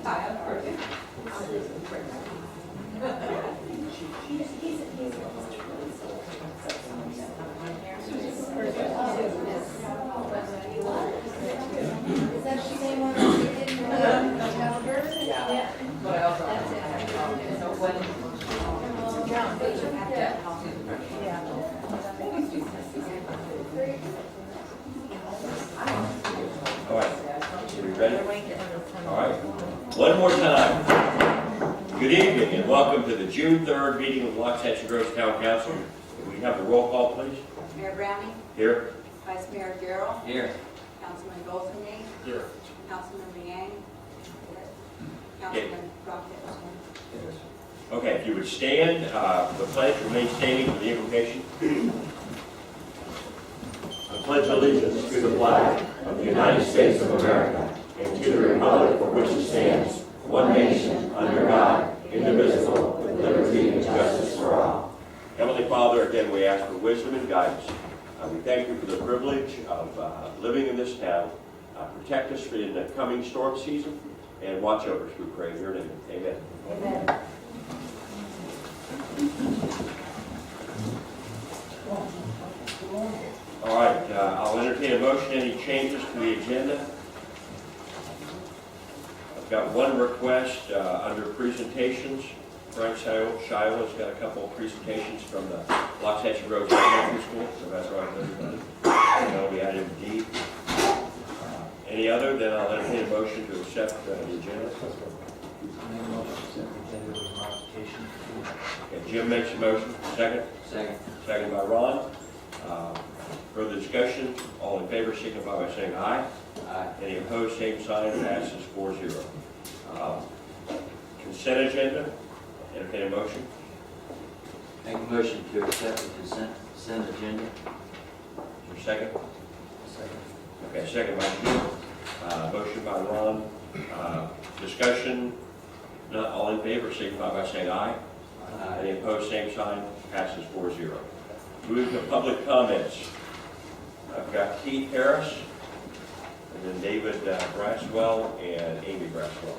Hi, how are you? Is that the same one that we did in the calendar? Yeah. But I also have so when. All right, are we ready? All right, one more time. Good evening and welcome to the June 3rd meeting of the Waxahachie Groves Town Council. Can we have the roll call, please? Mayor Browning, Here. Vice Mayor Darrell, Here. Councilman Golfini, Here. Councilman Liang, Councilman Rocket. Okay, if you would stand, the pledge remain standing for the invocation. I pledge allegiance to the flag of the United States of America and to the republic for which it stands, one nation, under God, indivisible, with liberty and justice for all. Heavenly Father, again we ask for wisdom and guidance. We thank you for the privilege of living in this town. Protect us in the coming storm season and watch over us, we pray in your name. Amen. Amen. All right, I'll entertain a motion. Any changes to the agenda? I've got one request under presentations. Frank Shiloh's got a couple of presentations from the Waxahachie Groves Elementary School, so that's right with everybody. I know we added D. Any other? Then I'll entertain a motion to accept the agenda. Okay, Jim makes a motion. Second? Second. Second by Ron. Further discussion? All in favor signify by saying aye. Aye. Any opposed, same sign, passes 4-0. Consent agenda, entertain a motion. Make a motion to accept the consent agenda. Is there a second? Second. Okay, second by Jim. Motion by Ron. Discussion, not all in favor signify by saying aye. Any opposed, same sign, passes 4-0. Move to public comments. I've got Keith Harris, and then David Braswell, and Amy Braswell.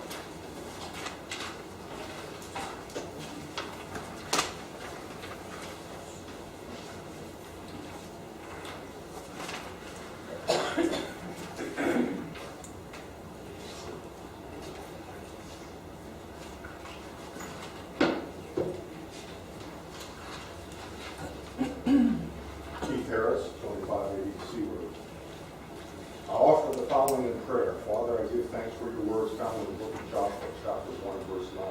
Keith Harris, 2580 C Road. I offer the following in prayer. Father, I give thanks for your words found in the book of Joshua, chapter 1, verse 9.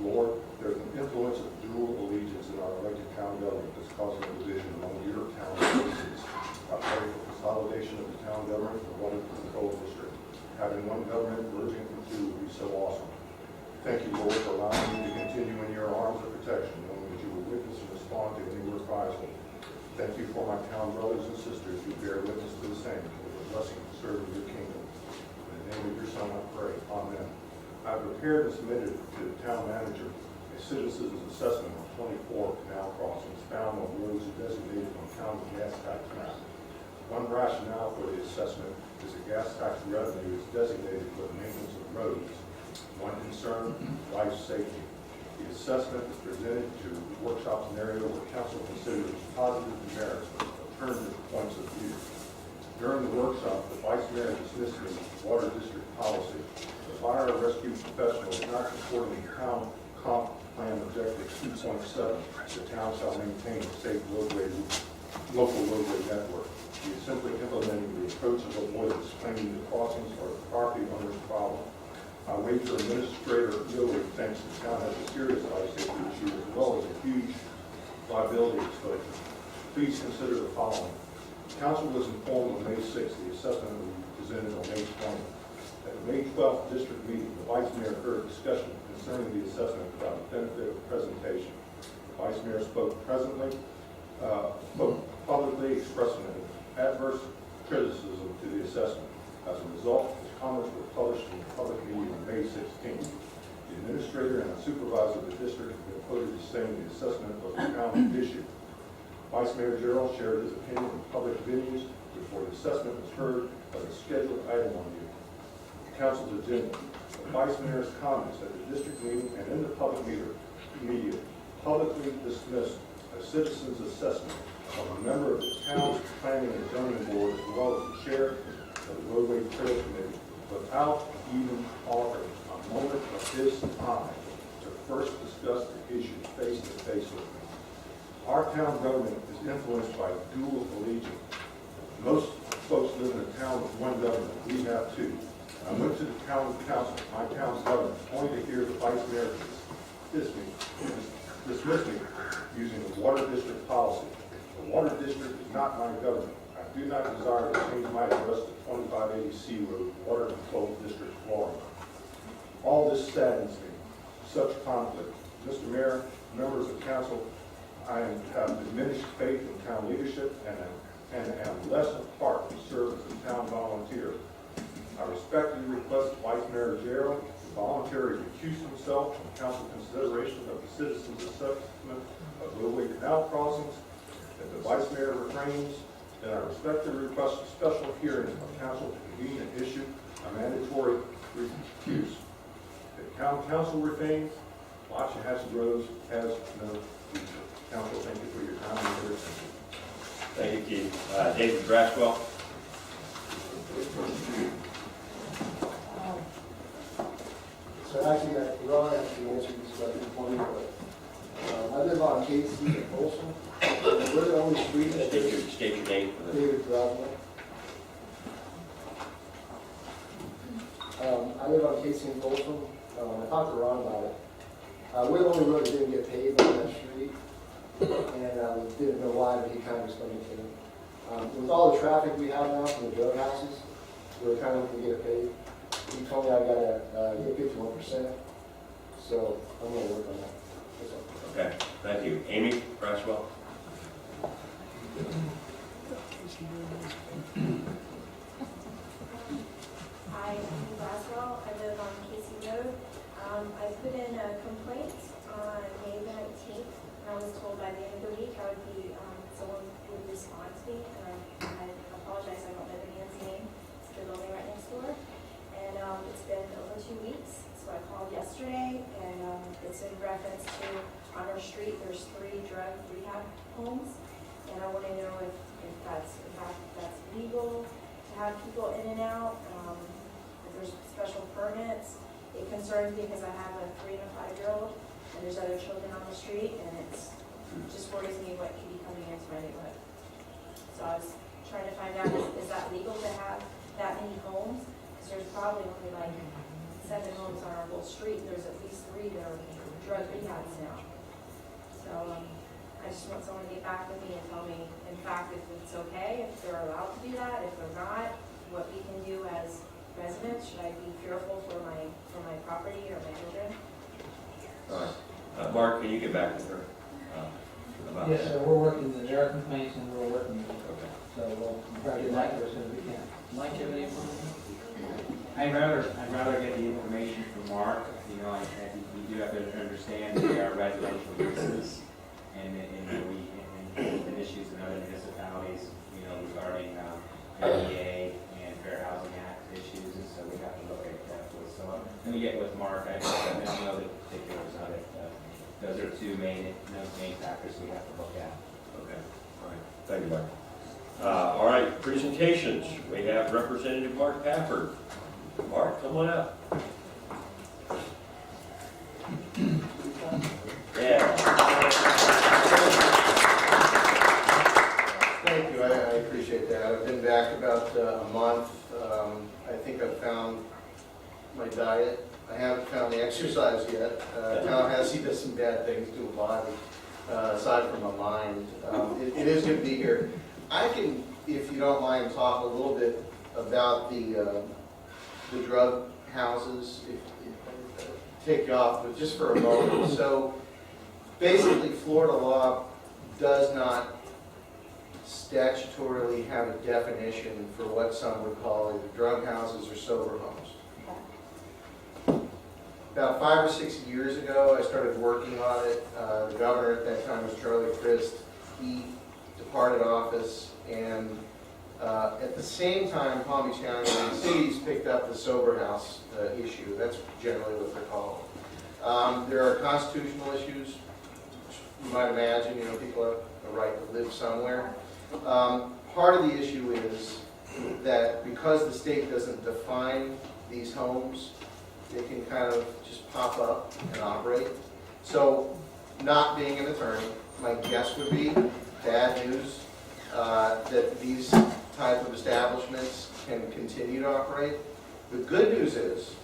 Lord, there's an influence of dual allegiance in our elected town government that's causing a division among your town citizens. I pray for consolidation of the town government in one control district. Having one government merging from two would be so awesome. Thank you, Lord, for allowing me to continue in your arms of protection, knowing that you will witness and respond to any reprisal. Thank you for my town brothers and sisters who bear witness to the same, with a blessing to serve in your kingdom. In the name of your Son, I pray. Amen. I have prepared and submitted to the town manager a citizen's assessment of 24 canal crossings found on roads designated on county gas tax map. One rationale for the assessment is that gas tax revenue is designated for the maintenance of roads. One concern, life safety. The assessment is presented to workshop scenario where council considers positive merits of alternative points of view. During the workshop, the vice mayor dismissed the water district policy. The fire rescue professional is not supporting the town comp plan objective 2.7. The town shall maintain a safe local roadway network. He is simply implementing the approach of avoidance, claiming the crossings are the property owner's problem. I wager Administrator Miller thinks the town has a serious life safety issue as well as a huge liability exposure. Please consider the following. Council was informed on May 6th the assessment will be presented on May 20th. At the May 12th district meeting, the Vice Mayor heard discussion concerning the assessment without the benefit of presentation. The Vice Mayor spoke publicly expressing an adverse criticism to the assessment. As a result, his comments were published in the public meeting on May 16th. The administrator and the supervisor of the district have been quoted as saying the assessment was a county issue. Vice Mayor Gerald shared his opinion in public venues before the assessment was heard as a scheduled item on the council's agenda. The the Vice Mayor's comments at the district meeting and in the public media publicly dismissed a citizen's assessment of a member of the town's planning and zoning board as well as the chair of the roadway trail committee without even offering a moment of his time to first discuss the issue face to face with me. Our town government is influenced by dual allegiance. Most folks live in a town with one government. We have two. I went to the town council, my town's government, only to hear the vice mayor dismiss me using the water district policy. The water district is not my government. I do not desire to change my address to 2580 C Road, Water Control District, Florida. All this saddens me. Such conflict. Mr. Mayor, members of council, I have diminished faith in town leadership and am less of heart to serve as a town volunteer. I respectfully request Vice Mayor Gerald to voluntarily recuse himself from council consideration of the citizens' assessment of roadway canal crossings. If the Vice Mayor refrains, then I respectfully request a special hearing of council to convene and issue a mandatory recuse. If town council refrains, Waxahachie Groves has no future. Council, thank you for your time and your attention. Thank you, Keith. David Braswell. So actually, Ron actually answered this question for me, but I live on Casey and Folsom. We're the only street that State your name for the... David Broswell. I live on Casey and Folsom. I talked to Ron about it. We're the only road that didn't get paved on that street, and didn't know why, but he kind of explained it to me. With all the traffic we have now from the drug houses, we were kind of looking to get it paved. He told me I gotta get 51%, so I'm gonna work on that. That's all. Okay, thank you. Amy Braswell. Hi, I'm Amy Boswell. I live on Casey Road. I put in a complaint on May the 19th. I was told by the end of the week I would be, someone would respond to me. I apologize, I don't know the man's name. It's the building right next door. And it's been over 2 weeks. So I called yesterday, and it's in reference to, on our street, there's 3 drug rehab homes. And I want to know if that's legal to have people in and out, if there's special permits. It concerns me because I have a 3 and a 5-year-old, and there's other children on the street, and it just worries me what could be coming into my neighborhood. So I was trying to find out, is that legal to have that many homes? Because there's probably only like 7 homes on our whole street. There's at least 3 that are drug rehabs now. So I just want someone to get back with me and tell me, in fact, if it's okay, if they're allowed to do that, if they're not, what we can do as residents. Should I be fearful for my property or my children? All right. Mark, can you get back with her? About Yes, that? sir, we're working, there are complaints and we're working, Okay. so we'll try to get back to her as soon as we can. Mike, do you have any information? I'd rather get the information from Mark. You know, I think we do have to understand that they are residential uses, and we've been issues in other municipalities, you know, regarding ADA and Fair Housing Act issues, and so we have to look at that. So let me get with Mark. I don't know the particulars of it. Those are 2 main factors we have to look at. Okay. All right. Thank you, Mark. All right, presentations. We have Representative Mark Pafford. Mark, come on up. Yeah. Thank you, I appreciate that. I've been back about a month. I think I've found my diet. I haven't found the exercise yet. Tallahassee does some bad things to a body, aside from a mind. It is good to be here. I can, if you don't mind, talk a little bit about the drug houses, take you off, but just for a moment. So basically, Florida law does not statutorily have a definition for what some would call either drug houses or sober homes. About 5 or 6 years ago, I started working on it. The governor at that time was Charlie Crist. He departed office, and At the same time, Palm Beach County and the cities picked up the sober house issue. That's generally what they're called. There are constitutional issues. You might imagine, people have a right to live somewhere. Part of the issue is that because the state doesn't define these homes, they can kind of just pop up and operate. So, not being an attorney, my guess would be bad news that these type of establishments can continue to operate. The good news is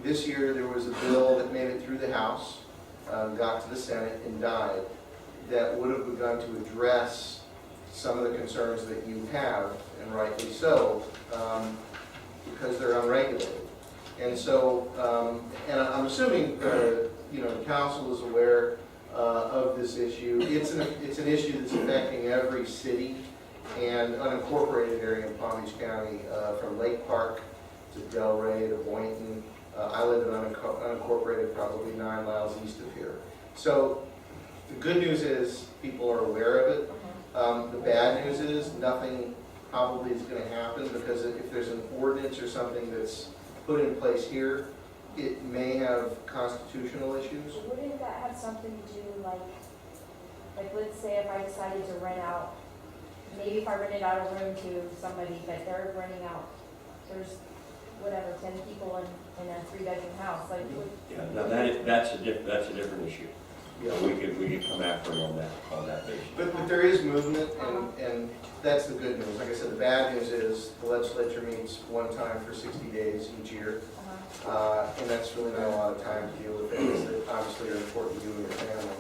this year there was a bill that made it through the House, got to the Senate and died, that would have begun to address some of the concerns that you have, and rightly so, because they're unregulated. And so, and I'm assuming the council is aware of this issue. It's an issue that's affecting every city and unincorporated area in Palm Beach County, from Lake Park to Delray to Boynton. I live in unincorporated, probably 9 miles east of here. So the good news is people are aware of it. The bad news is nothing probably is going to happen, because if there's an ordinance or something that's put in place here, it may have constitutional issues. Wouldn't that have something to do, like let's say if I decided to rent out, maybe if I rented out a room to somebody, but they're renting out, there's whatever, 10 people in a 3-bedroom house, like, Yeah, now that's a different issue. Yeah. We could come after them on that basis. But there is movement, and that's the good news. Like I said, the bad news is the legislature meets one time for 60 days each year, and that's really not a lot of time to deal with things that obviously are important to you and your family.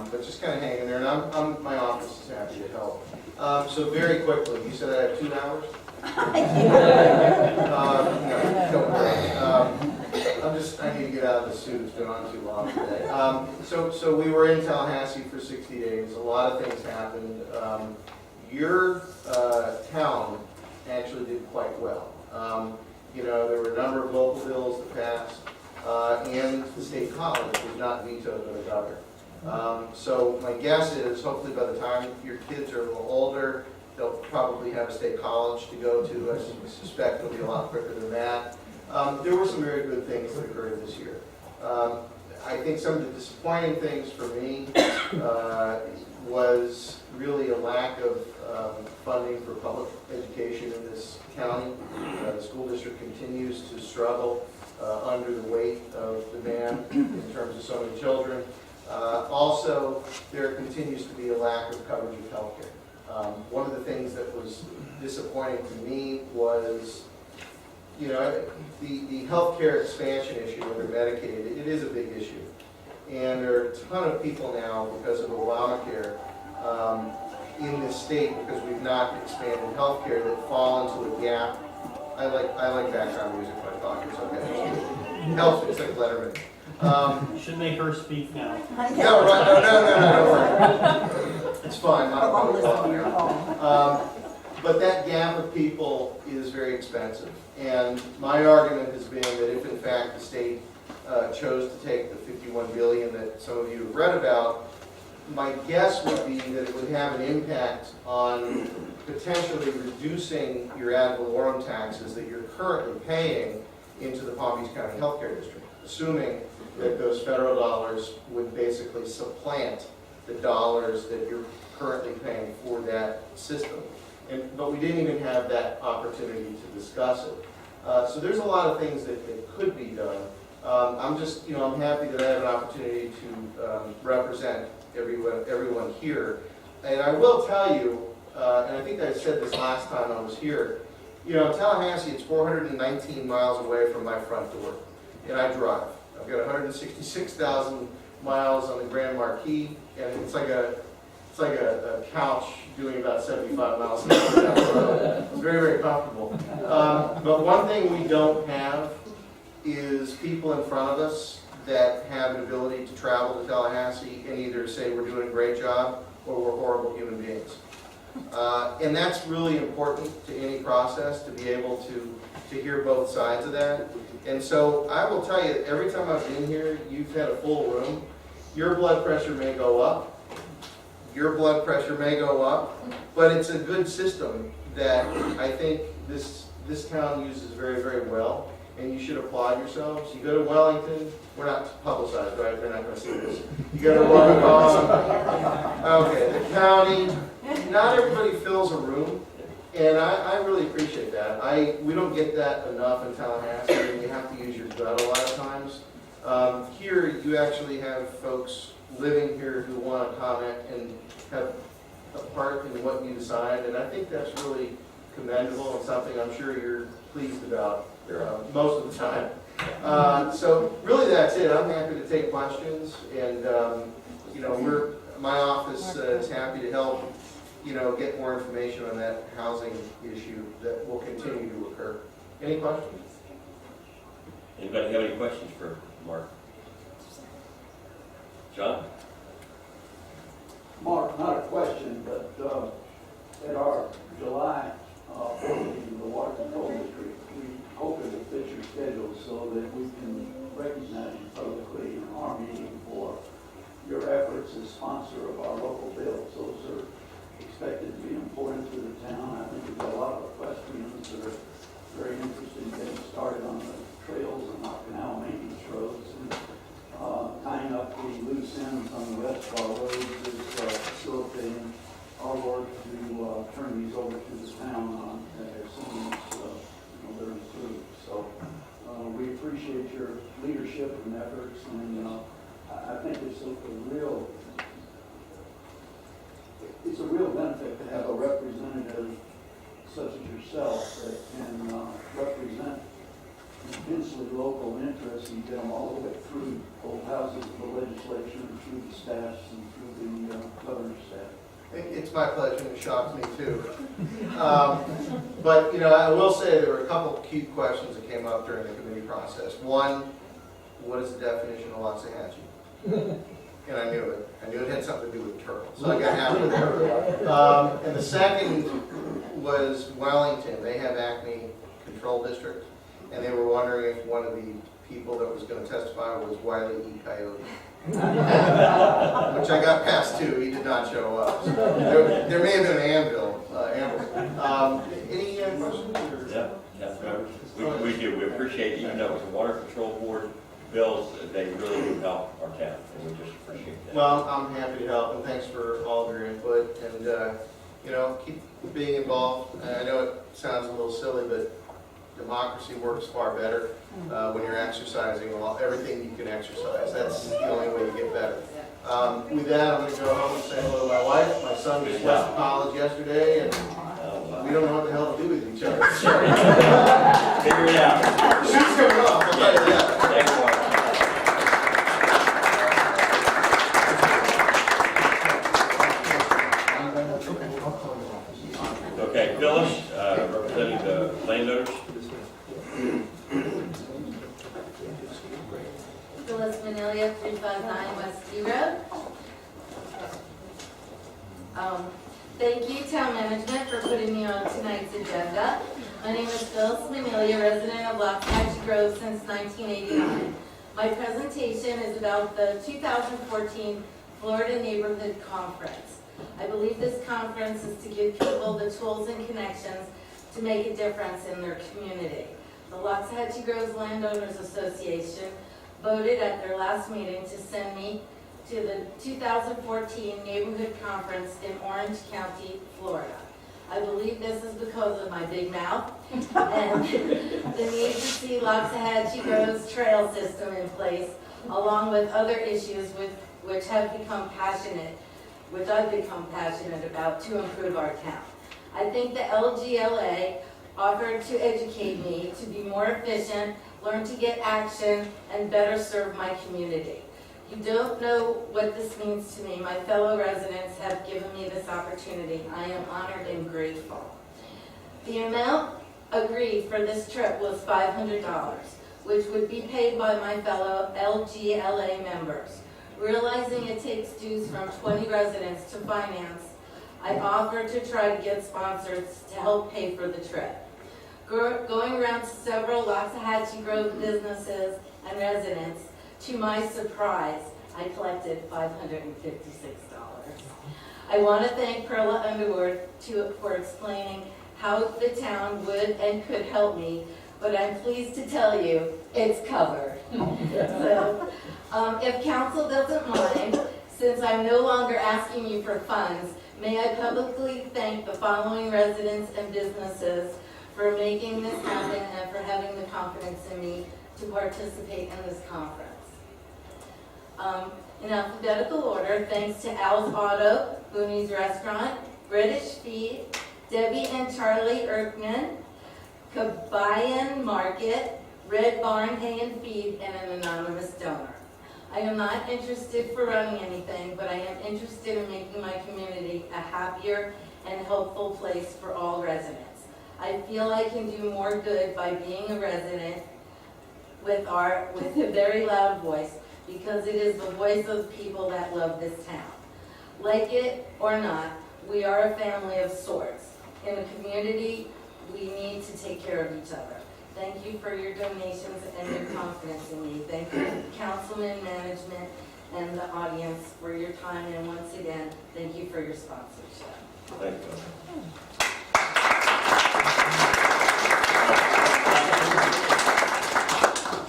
But just kind of hang in there, and my office is happy to help. So very quickly, you said I have 2 hours? No, don't worry. I need to get out of the suit. It's been on too long today. So we were in Tallahassee for 60 days. A lot of things happened. Your town actually did quite well. There were a number of local bills that passed, and the state college was not vetoed by the governor. So my guess is, hopefully by the time your kids are a little older, they'll probably have a state college to go to. I suspect it'll be a lot quicker than that. There were some very good things that occurred this year. I think some of the disappointing things for me was really a lack of funding for public education in this county. The school district continues to struggle under the weight of demand in terms of so many children. Also, there continues to be a lack of coverage of health care. One of the things that was disappointing to me was, the healthcare expansion issue under Medicaid. It is a big issue. And there are a ton of people now, because of Obamacare, in this state, because we've not expanded healthcare, that fall into a gap. I like background music, my doctors, okay? It helps, it's like Letterman. You should make her speak now. No, right, no, don't worry. It's fine, not a problem. But that gap of people is very expensive. And my argument has been that if in fact the state chose to take the $51 billion that some of you have read about, my guess would be that it would have an impact on potentially reducing your ad valorem taxes that you're currently paying into the Palm Beach County Healthcare District, assuming that those federal dollars would basically supplant the dollars that you're currently paying for that system. But we didn't even have that opportunity to discuss it. So there's a lot of things that could be done. I'm happy that I have an opportunity to represent everyone here. And I will tell you, and I think I said this last time I was here, Tallahassee, it's 419 miles away from my front door, and I drive. I've got 166,000 miles on the Grand Marquis, and it's like a couch doing about 75 miles an hour. It's very, very comfortable. But one thing we don't have is people in front of us that have an ability to travel to Tallahassee and either say we're doing a great job or we're horrible human beings. And that's really important to any process, to be able to hear both sides of that. And so I will tell you, every time I've been here, you've had a full room. Your blood pressure may go up, your blood pressure may go up, but it's a good system that I think this town uses very, very well, and you should applaud yourselves. You go to Wellington, we're not publicized, right? They're not going to see this. You go to Wellington, okay, the county, not everybody fills a room, and I really appreciate that. We don't get that enough in Tallahassee, and you have to use your gut a lot of times. Here, you actually have folks living here who want to comment and have a part in what you decide, and I think that's really commendable and something I'm sure you're pleased about most of the time. So really that's it. I'm happy to take questions, and my office is happy to help get more information on that housing issue that will continue to occur. Any questions? Anybody have any questions for Mark? John? Mark, not a question, but at our July meeting in the Water Control District, we hope it will fit your schedule so that we can recognize you publicly in our meeting for your efforts as sponsor of our local bills. Those are expected to be important to the town. I think we've got a lot of equestrians that are very interested in getting started on the trails and not canal maintenance roads. And tying up the loose ends on the rest of our roads is facilitating our work to turn these over to the town as soon as they're improved. So we appreciate your leadership and efforts, and I think it's a real benefit to have a representative such as yourself that can represent intensely local interests and get them all the way through both houses of the legislature and through the staffs and through the governor's staff. It's my pleasure, and it shocks me too. But I will say there were a couple of key questions that came up during the committee process. One, what is the definition of Loxahatchee? And I knew it. I knew it had something to do with turtles. So I got happy with that. And the second was Wellington. They have Acme Control District, and they were wondering if one of the people that was going to testify was Wiley E. Coyote. Which I got past too. He did not show up. So there may have been an anvil. Any questions? Yeah. We do. We appreciate, even though it's a water control board bills, they really do help our town, and we just appreciate that. Well, I'm happy to help, and thanks for all of your input, and keep being involved. I know it sounds a little silly, but democracy works far better when you're exercising everything you can exercise. That's the only way you get better. With that, I'm going to go home and say hello to my wife. My son just left college yesterday, and we don't know what the hell to do with each other. Figure it out. She's coming off, I'll tell you that. Thanks, Mark. Okay, Phyllis, representing the landowners. Phyllis Manilia, 359 West D Road. Thank you, Town Management, for putting me on tonight's agenda. My name is Phyllis Manilia, resident of Loxahatchee Grove since 1989. My presentation is about the 2014 Florida Neighborhood Conference. I believe this conference is to give people the tools and connections to make a difference in their community. The Loxahatchee Groves Landowners Association voted at their last meeting to send me to the 2014 Neighborhood Conference in Orange County, Florida. I believe this is because of my big mouth and the need to see Loxahatchee Groves trail system in place, along with other issues which I've become passionate about to improve our town. I think the LGLA offered to educate me to be more efficient, learn to get action, and better serve my community. You don't know what this means to me. My fellow residents have given me this opportunity. I am honored and grateful. The amount agreed for this trip was $500, which would be paid by my fellow LGLA members. Realizing it takes dues from 20 residents to finance, I offered to try to get sponsors to help pay for the trip. Going around to several Loxahatchee Grove businesses and residents, to my surprise, I collected $556. I want to thank Perla Underwood for explaining how the town would and could help me, but I'm pleased to tell you, it's covered. So, if council doesn't mind, since I'm no longer asking you for funds, may I publicly thank the following residents and businesses for making this happen and for having the confidence in me to participate in this conference. In alphabetical order, thanks to Al's Auto, Booney's Restaurant, British Feed, Debbie and Charlie Erkman, Kabayan Market, Red Barn Hay and Feed, and an anonymous donor. I am not interested for running anything, but I am interested in making my community a happier and helpful place for all residents. I feel I can do more good by being a resident with a very loud voice, because it is the voice of people that love this town. Like it or not, we are a family of sorts. In a community, we need to take care of each other. Thank you for your donations and your confidence in me. Thank you, councilman, management, and the audience for your time. And once again, thank you for your sponsorship. Thank you.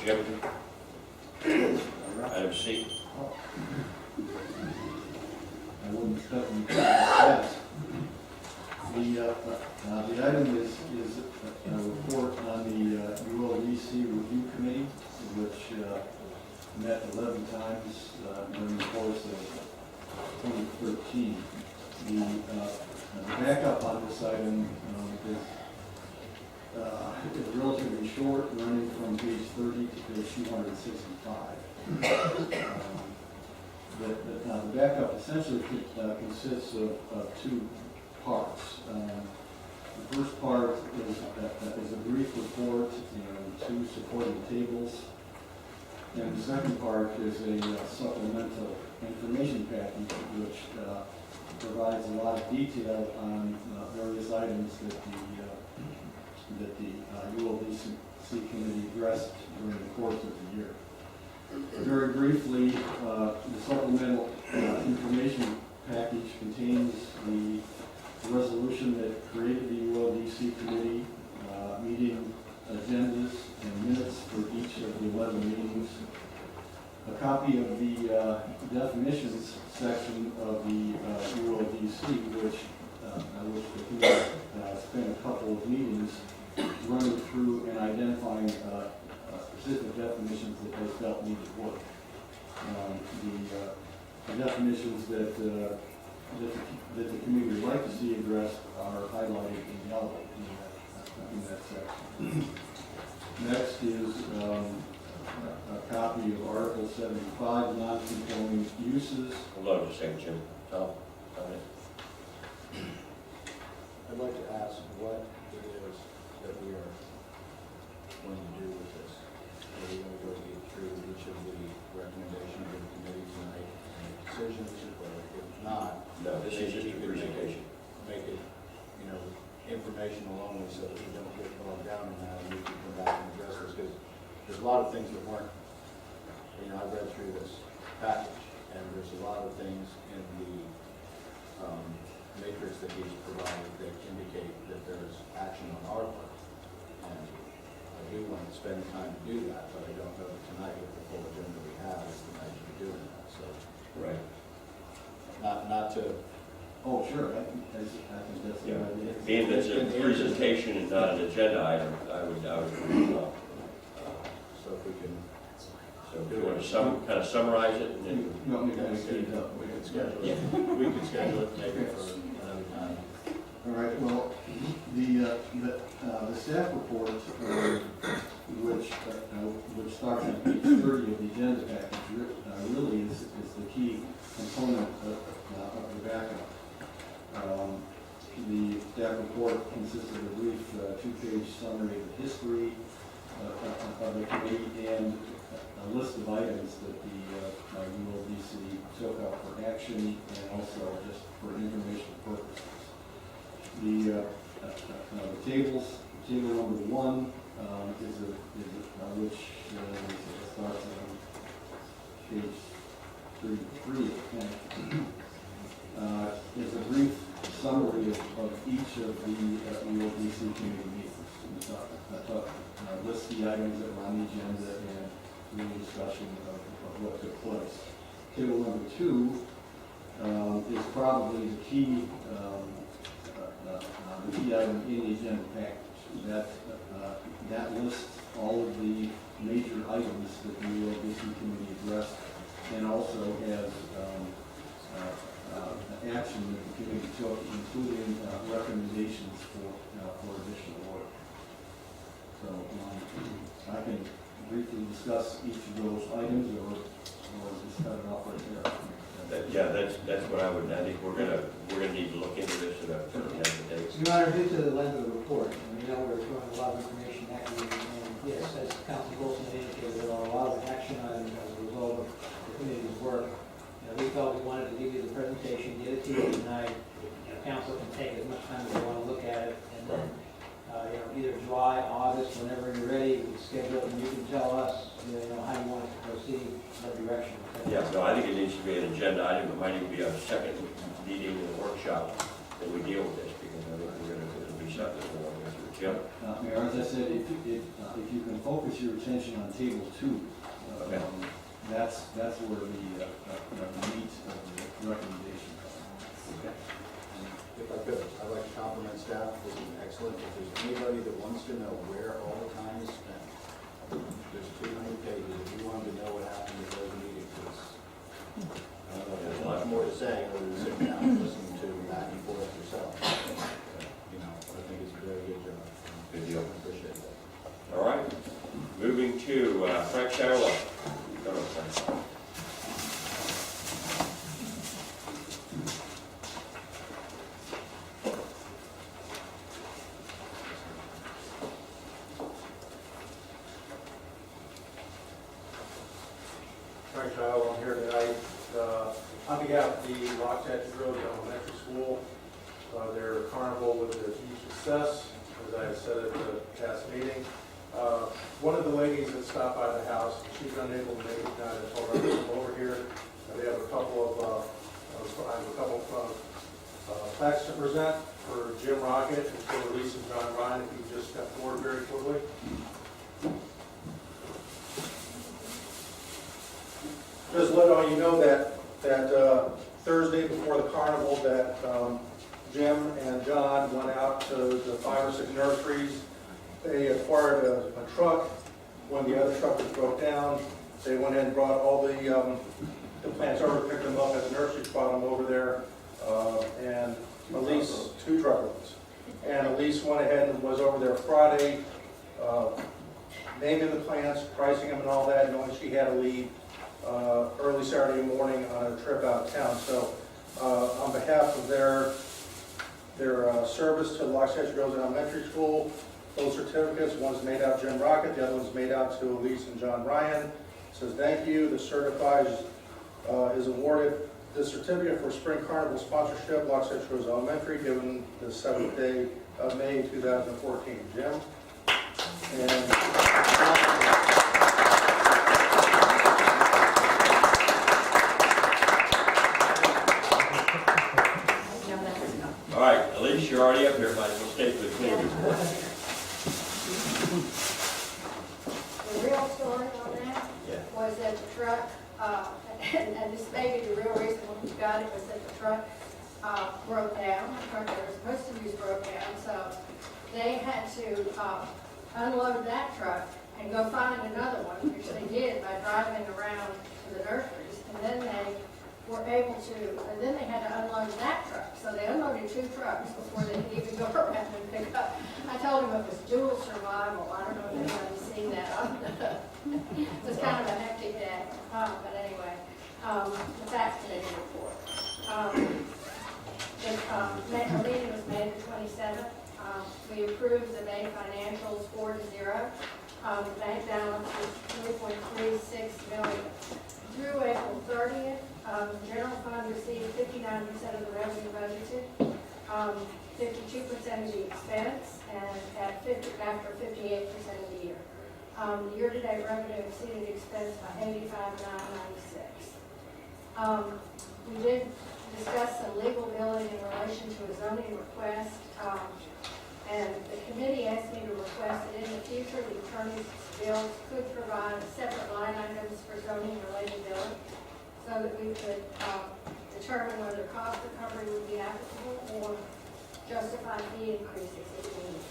Jim? Item C. I wouldn't step in fast. The item is a report on the ULDC Review Committee, which met 11 times during the course of 2013. The backup on this item is relatively short, running from page 30 to page 265. The backup essentially consists of two parts. The first part is a brief report and two supporting tables. And the second part is a supplemental information package which provides a lot of detail on various items that the ULDC committee addressed during the course of the year. Very briefly, the supplemental information package contains the resolution that created the ULDC committee, meeting agendas and minutes for each of the 11 meetings, a copy of the definitions section of the ULDC, which the committee spent a couple of meetings running through and identifying specific definitions that they felt needed work. The definitions that the community would like to see addressed are highlighted in yellow in that section. Next is a copy of Article 75, non-conforming uses. Hold on just a second, Jim. Tom, comment? I'd like to ask what it is that we are going to do with this. Are we going to go through each of the recommendations of the committee tonight and make decisions, or if not, No, this is just a presentation. Make it, informational only so that we don't get bogged down in that and we can come back and address this, because there's a lot of things that weren't, I've read through this package and there's a lot of things in the matrix that he's provided that indicate that there's action on our part. And I do want to spend time to do that, but I don't know that tonight with the full agenda we have is the night to be doing that, so. Right. Not to. Oh, sure, I think that's a good idea. Being that it's a presentation and not an agenda item, I would agree. So if we can. So if you want to kind of summarize it and then. You want me to speed it up? We can schedule it. We can schedule it maybe for another time. All right, well, the staff report, which starts on page 30 of the agenda package, really is the key component of the backup. The staff report consists of a brief two-page summary of the history of the committee and a list of items that the ULDC took up for action and also just for informational purposes. The tables, table number 1 which starts on page 33, I think, is a each of the EOBC committee meetings. List the items that were on the agenda and the discussion of what took place. Table number 2 is probably the key item in the agenda package. That lists all of the major items that the EOBC committee addressed, and also has action that the committee took, including recommendations for additional work. So I can briefly discuss each of those items, or just cut it off right there. Yeah, that's what I think we're gonna need to look into this at a certain dates. Your Honor, due to the length of the report, and we know we're throwing a lot of information at you, and yes, as Council Wilson indicated, there are a lot of action items as a result of the committee's work. We felt we wanted to give you the presentation, get it to you tonight. Council can take as much time as they want to look at it, and then either July, August, whenever you're ready, we can schedule it, and you can tell us how you want it to proceed, what direction. Yeah, no, I think it needs to be an agenda item. It might even be a second meeting in the workshop that we deal with this, because I think we're going to be something along this. Jim? Mayor, as I said, if you can focus your attention on table 2, that's where the meat of the recommendation comes. Okay. If I could, I'd like to compliment staff. This is excellent. If there's anybody that wants to know where all the time is spent, there's 200 pages. If you wanted to know what happened at those meetings, I don't know if there's much more to say other than sitting down and listening to back and forth yourself. I think it's a very good job. Good deal. I appreciate that. All right. Moving to Frank Shiloh. Go ahead, Frank. Frank Shiloh, I'm here tonight on behalf of the Waxahachie Grove Elementary School. Their carnival was a huge success, as I had said at the past meeting. One of the ladies that stopped by the house, she was unable to make it tonight. I told her to come over here. They have a couple of facts to present for Jim Rocket and for Lisa and John Ryan. If you could just step forward very quickly. Just let all you know that Thursday before the carnival that Jim and John went out to the 5 or 6 nurseries. They acquired a truck. When the other truck was broke down, they went in and brought all the plants over, picked them up at the nursery, brought them over there, and Elise, 2 truckloads. And Elise went ahead and was over there Friday, naming the plants, pricing them and all that, knowing she had to leave early Saturday morning on a trip out of town. So on behalf of their service to the Waxahachie Grove Elementary School, those certificates, one's made out to Jim Rocket, the other one's made out to Elise and John Ryan. It says thank you. The certified is awarded the certificate for Spring Carnival sponsorship, Waxahachie Grove Elementary, given the 7th day of May 2014. Jim? All right, Elise, you're already up here, might as well stay for the committee report. The real story on that was that the truck, and this may be the real reason we got it, was that the truck broke down. The truck they were supposed to use broke down, so they had to unload that truck and go find another one, which they did by driving around to the nurseries. And then they were able to, and then they had to unload that truck. So they unloaded 2 trucks before they could even go around and pick up. I told them it was dual survival. I don't know if anybody's seen that. It was kind of a hectic day. But anyway, the facts committee report. The meeting was May the 27th. We approved the May financials 4-0. The bank balance was $3.36 million. Through April 30th, the general fund received 59% of the revenue budgeted, 52% of the expense, and after 58% of the year. The year-to-date revenue exceeded expense by $85,996. We did discussed some legal billing in relation to a zoning request. And the committee asked me to request that in the future, the attorney's bills could provide separate line items for zoning-related billing, so that we could determine whether cost recovery would be applicable or justify fee increases if needed.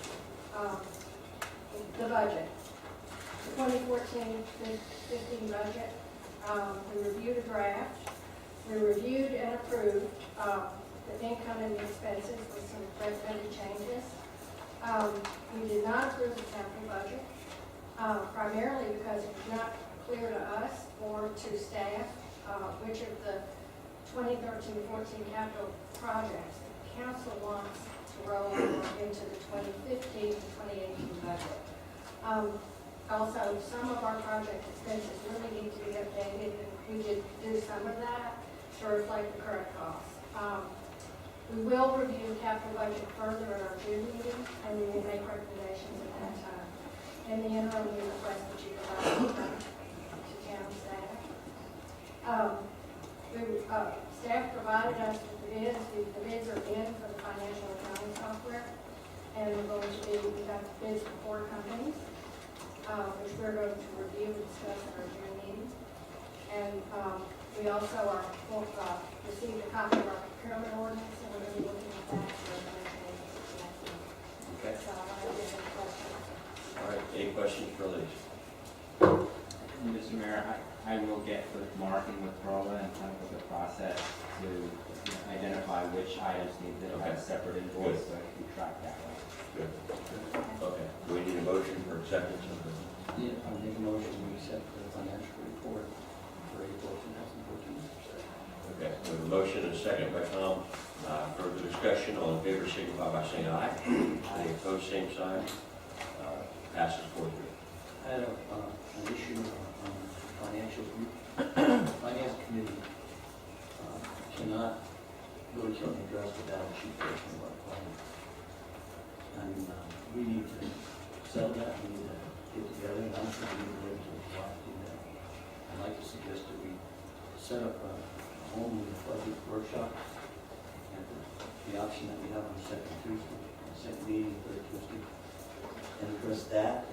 The budget. The 2014-15 budget, we reviewed a draft. We reviewed and approved the income and the expenses with some recommended changes. We did not approve the capital budget, primarily because it was not clear to us or to staff which of the 2013-14 capital projects the council wants to roll over into the 2015-2018 budget. Also, some of our project expenses really need to be updated, and we did do some of that to reflect the current costs. We will review the capital budget further at our June meeting, and we will make recommendations at that time. In the interim, we request that you provide to town staff. Staff provided us with the bids. The bids are in for the financial accounting software, and we got the bids from 4 companies, which we're going to review and discuss at our June meeting. And we also received a copy of our procurement ordinance, and we're going to be looking at that for the next meeting. Okay. So I don't have any questions. All right, any questions for Lisa? Mr. Mayor, I will get with Mark and with Carla and kind of the process to identify which items need to have a separate invoice, so I can track that way. Good. Okay, do we need a motion for acceptance of the? Yeah, I'll make a motion to accept the financial report for April 2014. Okay, we have a motion and a second by Tom. Further discussion, all in favor signify by saying aye. Any opposed, same sign. Passes 4-3. I had an issue on financial group. Finance committee cannot go to an address the balance sheet portion of our plan. And we need to settle that, we need to get together, and I'm sure we need to wait until July to do that. I'd like to suggest that we set up a home budget workshop, and the option that we have on the second Tuesday, the second meeting, third Tuesday, and address that.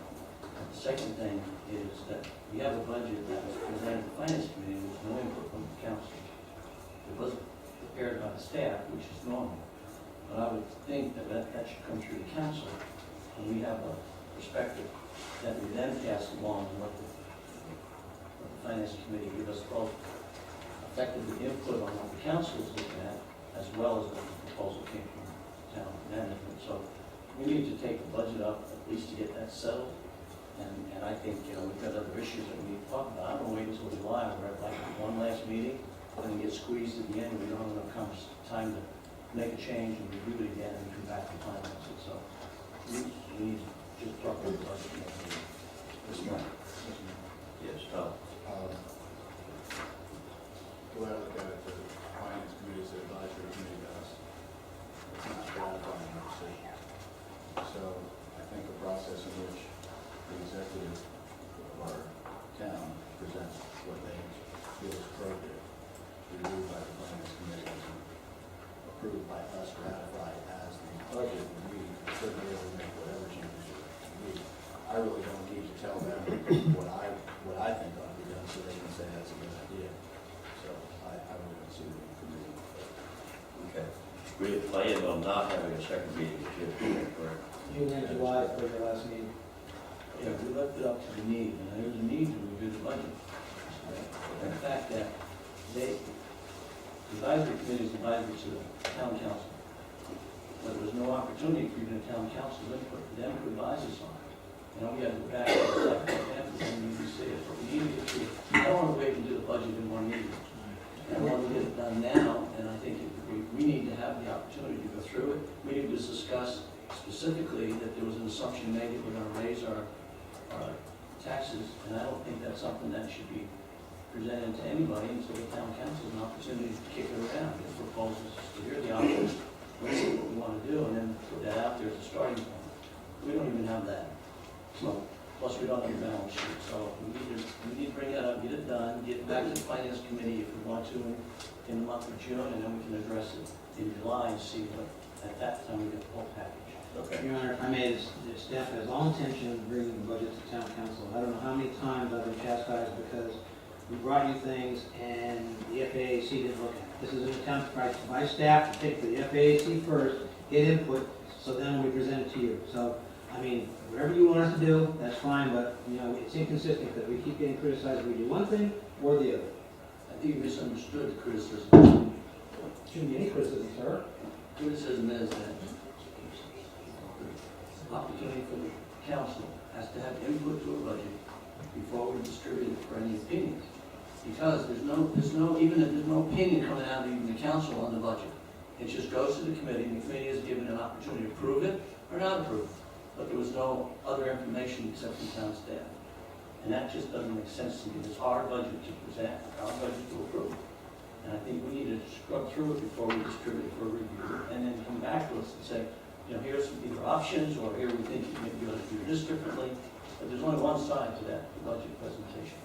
The second thing is that we have a budget that was presented to the finance committee with no input from the council. It wasn't prepared by the staff, which is normal. But I would think that that should come through the council, and we have a perspective that we then pass along what the finance committee give us both effectively input on what the council is looking at, as well as what the proposal came from town management. So we need to take the budget up at least to get that settled. And I think, we've got other issues that we need to talk about. I don't wait until July, we're at like one last meeting, and then get squeezed at the end, we don't have enough time to make a change and review it again and come back and finalize it. So we need to just talk about the budget. Mr. Mayor. Yes, Tom. The way I look at it, the finance committee is the advisory committee to us. It's not ratifying our decision. So I think the process in which the executive of our town presents what they feel is appropriate, reviewed by the finance committee, and approved by us, ratified as the budget, and we certainly be able to make whatever changes we need. I really don't need to tell them what I think ought to be done, so they can say that's a good idea. So I really don't see the need for me. Okay. We had planned on not having a second meeting this year, correct? June and July for your last meeting. Yeah, we left it up to the need, and there's a need to review the budget. And the fact that the advisory committee is advisory to the town council, but there was no opportunity for even the town council input for them to advise us on. We had to go back to the second and we say it, but we need to get through. I don't want to wait and do the budget in one meeting. I want to get it done now, and I think we need to have the opportunity to go through it. We need to discuss specifically that there was an assumption made that we're going to raise our taxes, and I don't think that's something that should be presented to anybody until the town council has an opportunity to kick it around, get proposals, to hear the options, let's see what we want to do, and then put that out there as a starting point. We don't even have that. So, plus we don't have a balance sheet, so we need to bring that up, get it done, get it back to the finance committee if we want to, and in the month of June, and then we can address it in July and see what, at that time, we get the whole package. Okay. Your Honor, if I may, the staff has all intention of bringing the budget to town council. I don't know how many times I've been chastised because we brought you things and the FAAC didn't look at it. This is an attempt by staff to take the FAAC first, get input, so then we present it to you. So, I mean, whatever you want us to do, that's fine, but, you know, it's inconsistent that we keep getting criticized if we do one thing or the other. I think you misunderstood the criticism. Shouldn't be any criticism, sir. Criticism is that the opportunity for the council has to have input to a budget before we distribute it for any opinions. Because there's no, even if there's no opinion coming out of even the council on the budget. It just goes to the committee, and the committee is given an opportunity to approve it or not approve it. But there was no other information except from town staff. And that just doesn't make sense to me. It's our budget to present, our budget to approve. And I think we need to scrub through it before we distribute it for review, and then come back to us and say, you know, here's some either options, or here we think maybe you ought to do this differently. But there's only one side to that, the budget presentation.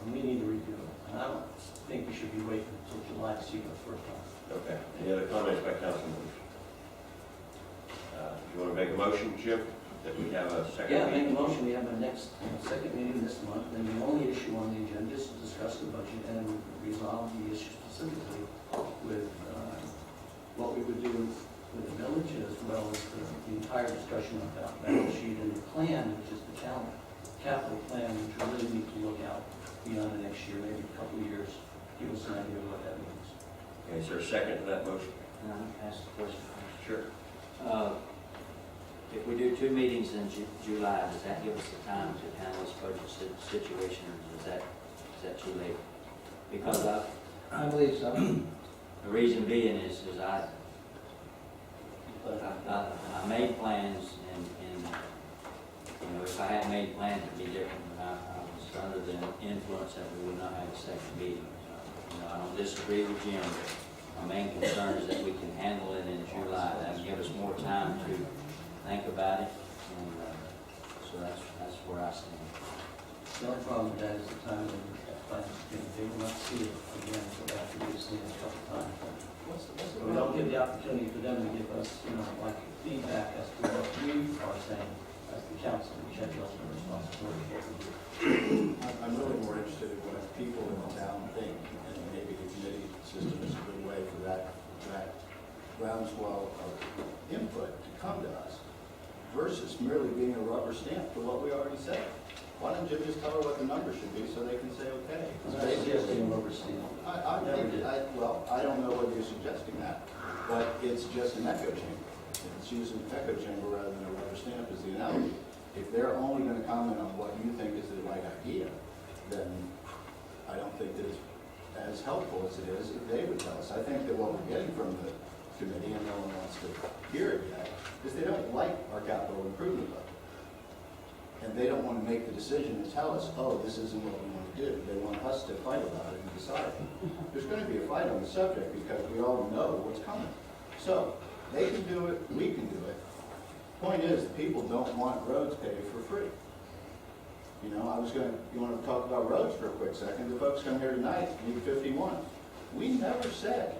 And we need to review it. And I don't think we should be waiting until July to see it the first time. Okay. Any other comments by council members? Do you want to make a motion, Jim, that we have a second Yeah, make a meeting? motion, we have our next second meeting this month, and the only issue on the agenda is to discuss the budget and resolve the issue specifically with what we would do with the village, as well as the entire discussion about balance sheet and the plan, which is the capital plan, which we really need to look out beyond the next year, maybe a couple of years, give us an idea of what that means. Okay, is there a second to that motion? Can I ask a question? Sure. If we do 2 meetings in July, does that give us the time to handle this budget situation, or is that too late? Because I believe so. the reason being is I made plans, and you know, if I had made plans, it'd be different, but I was under the influence that we would not have a second meeting. You know, I don't disagree with Jim. My main concern is that we can handle it in July. That will give us more time to think about it, and so that's where I stand. The only problem with that is the time that that plan is being, they will not see it again until after we've seen it a couple times. We don't give the opportunity for them to give us, you know, like feedback as to what we are saying as the council, which has also a responsibility for what we do. I'm really more interested in what people in the town think, and maybe the committee system is a good way for that groundswell of input to come to us, versus merely being a rubber stamp to what we already said. Why don't you just tell her what the numbers should be so they can say, okay? I'm not suggesting a rubber stamp. I don't know whether you're suggesting that, but it's just an echo chamber. It's using an echo chamber rather than a rubber stamp is the analogy. If they're only going to comment on what you think is the right idea, then I don't think that it's as helpful as it is if they would tell us. I think that what we're getting from the committee, and no one wants to hear it yet, is they don't like our capital improvement budget. And they don't want to make the decision to tell us, oh, this isn't what we want to do. They want us to fight about it and decide. There's going to be a fight on the subject because we all know what's coming. So they can do it, we can do it. Point is, people don't want roads paid for free. You know, you want to talk about roads for a quick second. The folks come here tonight need 51. We never said,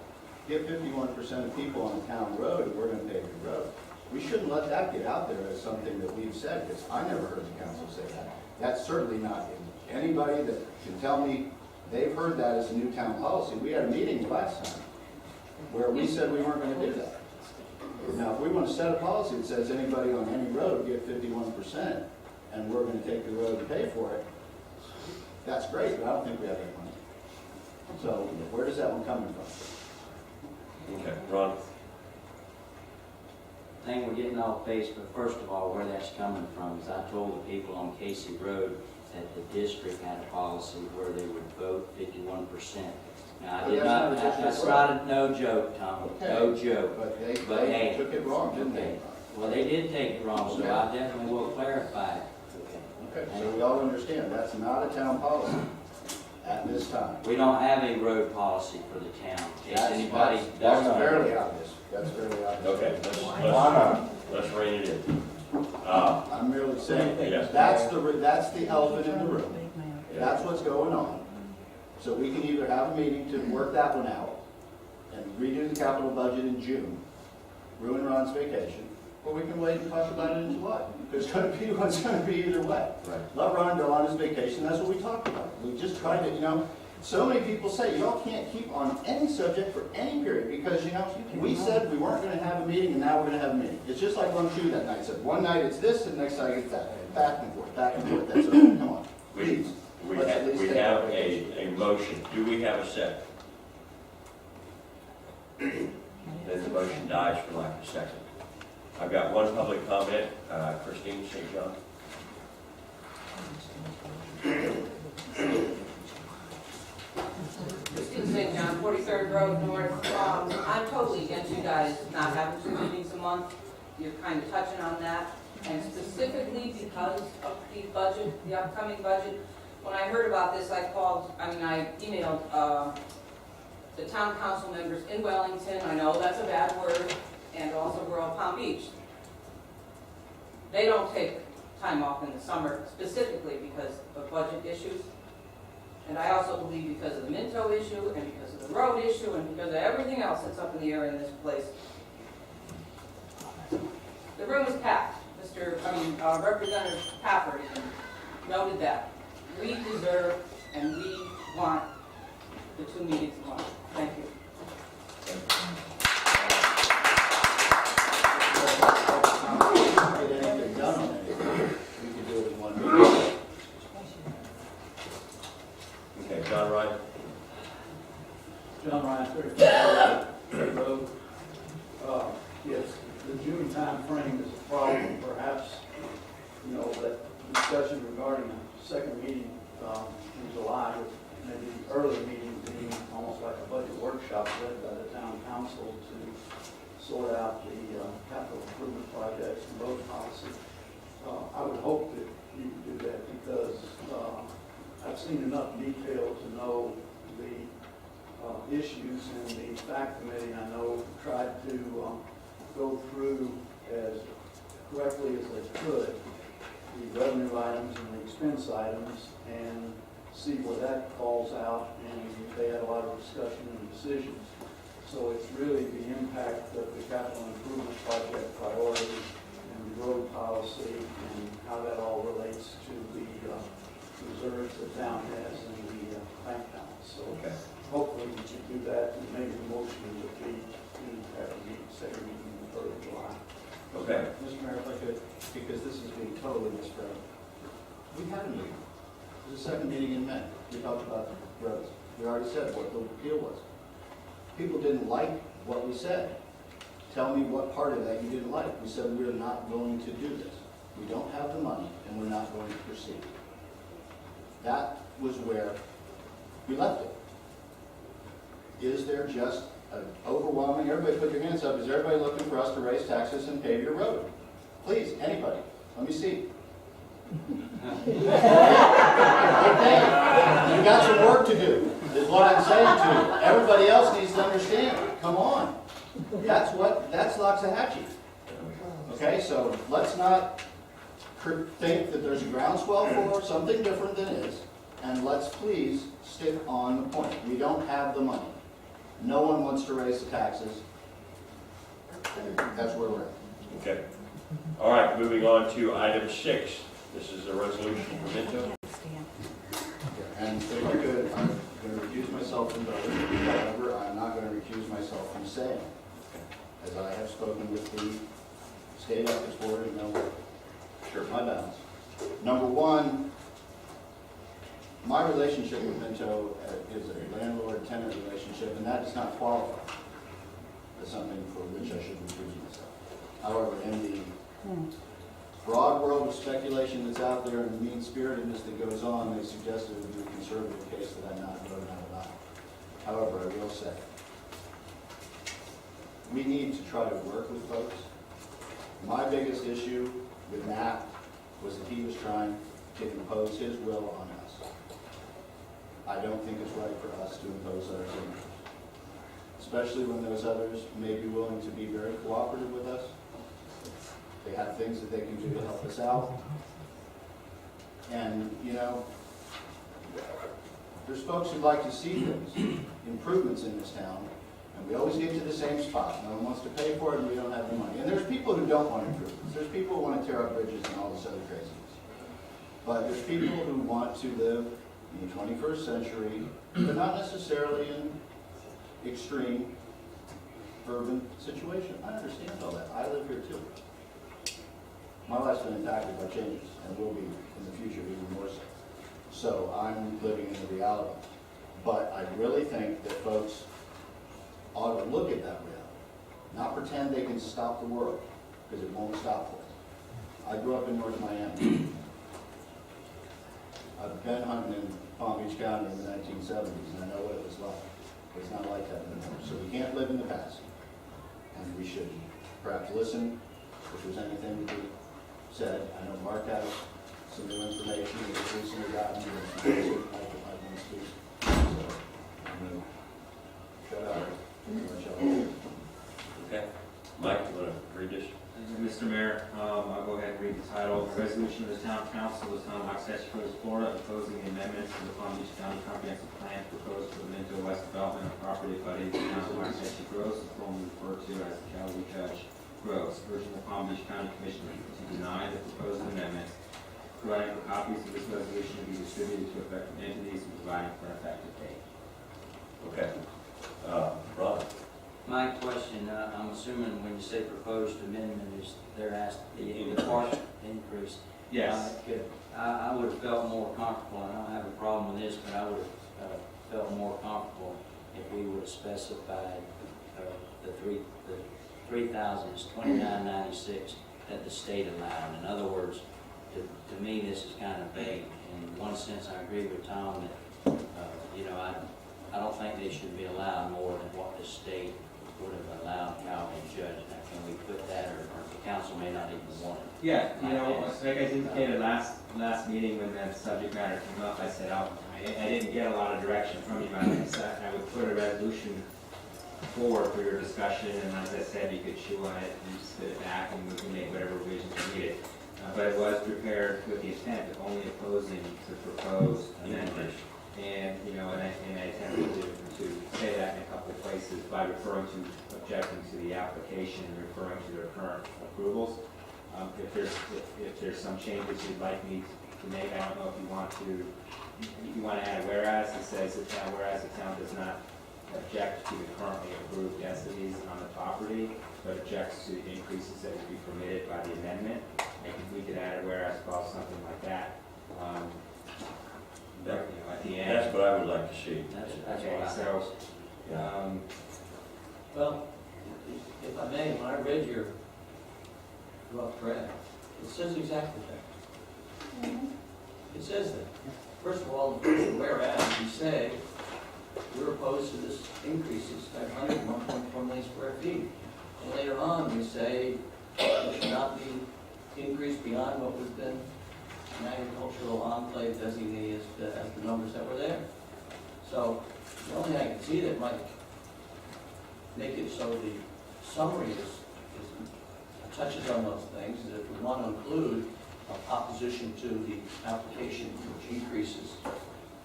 get 51% of people on a town road and we're going to pay the road. We shouldn't let that get out there as something that we've said, because I never heard the council say that. That's certainly not anybody that can tell me they've heard that as a new town policy. We had a meeting last time where we said we weren't going to do that. Now, if we want to set a policy that says anybody on any road get 51%, and we're going to take the road and pay for it, that's great, but I don't think we have that money. So where does that one coming from? Okay, Ron? I think we're getting off base, but first of all, where that's coming from is I told the people on Casey Road that the district had a policy where they would vote 51%. Now, I did not, that's not, no joke, Tom, no joke. But they hey, took it wrong, didn't they? Well, they did take it wrong, so I definitely will clarify it. Okay, so we all understand, that's not a town policy at this time. We don't have a road policy for the town. In case anybody That's doesn't. fairly obvious. That's fairly obvious. Okay, let's rein it in. I'm merely saying, that's the elephant in the room. That's what's going on. So we can either have a meeting to work that one out, and redo the capital budget in June, ruin Ron's vacation, or we can wait and talk about it in July. There's going to be what's going to be either way. Right. Let Ron go on his vacation, that's what we talked about. We just tried to, so many people say, y'all can't keep on any subject for any period, because, we said we weren't going to have a meeting, and now we're going to have a meeting. It's just like Ron Chu that night said, one night it's this, and the next night it's that. Back and forth, back and forth. That's okay. Come on, please. We Let's at have, least we take have our vacation. a motion. Do we have a second? Then the motion dies for lack of a second. I've got one public comment, Christine St. John. Christine St. John, 43rd Road North. I'm totally against you guys not having 2 meetings a month. You're kind of touching on that. And specifically because of the budget, the upcoming budget, when I heard about this, I emailed the town council members in Wellington. I know that's a bad word, and also rural Palm Beach. They don't take time off in the summer specifically because of budget issues. And I also believe because of the Minto issue, and because of the road issue, and because of everything else that's up in the air in this place. The room is packed. Representative Pafford noted that. We deserve and we want the 2 meetings a month. Thank you. Get anything done on anything, we can do it in 1 meeting. Okay, John Ryan. John Ryan, 35th Road. Yes, the June time frame is a problem, perhaps, that discussion regarding a second meeting in July, with maybe the early meeting being almost like a budget workshop led by the town council to sort out the capital improvement projects and road policy. I would hope that you could do that, because I've seen enough detail to know the issues, and the fact committee, I know, tried to go through as correctly as they could the revenue items and the expense items and see where that falls out, and they had a lot of discussion and decisions. So it's really the impact of the capital improvement project priority and the road policy and how that all relates to the reserves the town has and the bank balance. So hopefully we can do that, and maybe the motion would be to have a meeting, second meeting in the 3rd of July. Okay. Mr. Mayor, if I could, because this is being totally misread. We had a meeting. There's a second meeting in May. We talked about the roads. We already said what the deal was. People didn't like what we said. Tell me what part of that you didn't like. We said we're not going to do this. We don't have the money, and we're not going to proceed. That was where we left it. Is there just an overwhelming, everybody put your hands up, is everybody looking for us to raise taxes and pave your road? Please, anybody, let me see. Okay, you got some work to do, is what I'm saying to you. Everybody else needs to understand, come on. That's Loxahatchee. Okay, so let's not think that there's a groundswell for something different than is, and let's please stick on the point. We don't have the money. No one wants to raise the taxes. That's where we're at. Okay. All right, moving on to item 6. This is a resolution for Minto. And if you're good, I'm going to recuse myself from voting. However, I'm not going to recuse myself from saying, as I have spoken with the state ethics board and know my balance. Number one, my relationship with Minto is a landlord-tenant relationship, and that does not qualify as something for which I should recuse myself. However, in the broad world of speculation that's out there and the mean-spiritedness that goes on, they suggested it would be a conservative case that I not vote out of line. However, I will say, we need to try to work with folks. My biggest issue with Matt was that he was trying to impose his will on us. I don't think it's right for us to impose others' interests, especially when those others may be willing to be very cooperative with us. They have things that they can do to help us out. And, there's folks who'd like to see things, improvements in this town, And we always get to the same spot. No one wants to pay for it, and we don't have the money. And there's people who don't want improvements. There's people who want to tear up bridges and all this other craziness. But there's people who want to live in the 21st century, but not necessarily in extreme urban situation. I understand all that. I live here too. My life's been impacted by changes, and will be in the future even more so. So I'm living in the reality. But I really think that folks ought to look at that reality, not pretend they can stop the world, because it won't stop for us. I grew up in North Miami. I've been hunting in Palm Beach County in the 1970s, and I know what it was like. It's not like that anymore. So we can't live in the past. And we should perhaps listen if there's anything to be said. I know Mark has some new information that he's recently gotten. I want to speak. So I'm going to shut up and let y'all. Okay. Mike, you want to read this? Mr. Mayor, I'll go ahead and read the title. Resolution of the Town Council of the Town of Waxahachie Coast, Florida, opposing the amendments to the Palm Beach County Comprehensive Plan proposed for the Minto West Development of property abutting the Town of Waxahachie Groves, formerly referred to as the Calvary Church Groves, urging the Palm Beach County Commission to deny the proposed amendments, providing for copies of this resolution to be distributed to affected entities and providing for an effective date. Okay. Ron? My question, I'm assuming when you say proposed amendment, is they're asked the part increase? Yes. Good. I would have felt more comfortable, and I don't have a problem with this, but I would have felt more comfortable if we would have specified the 3,000 is $29.96 that the state allowed. In other words, to me, this is kind of vague. In one sense, I agree with Tom that, I don't think they should be allowed more than what the state would have allowed Calvin Judge. Now, can we put that, or the council may not even want it? Yeah, like I indicated last meeting when that subject matter came up, I said, I didn't get a lot of direction from you, but I would put a resolution forward for your discussion, and as I said, you could chew on it and spit it back, and we can make whatever revisions are needed. But it was prepared with the intent of only opposing to propose amendment. And, and I attempted to say that in a couple of places by referring to objecting to the application and referring to their current approvals. If there's some changes you'd like me to make, I don't know if you want to add a whereas that says that whereas the town does not object to the currently approved densities on the property, but objects to the increases that would be permitted by the amendment. And we could add a whereas clause, something like that. At the end. That's what I would like to see. That's Okay, what I so, Well, if I may, when I read your rough draft, it says exactly that. It says that. First of all, whereas you say we're opposed to this increases by 101.4 million square feet. And later on, we say it should not be increased beyond what was been an agricultural enclave designated as the numbers that were there. So the only thing I can see that might make it so the summary touches on those things is if we want to include opposition to the application which increases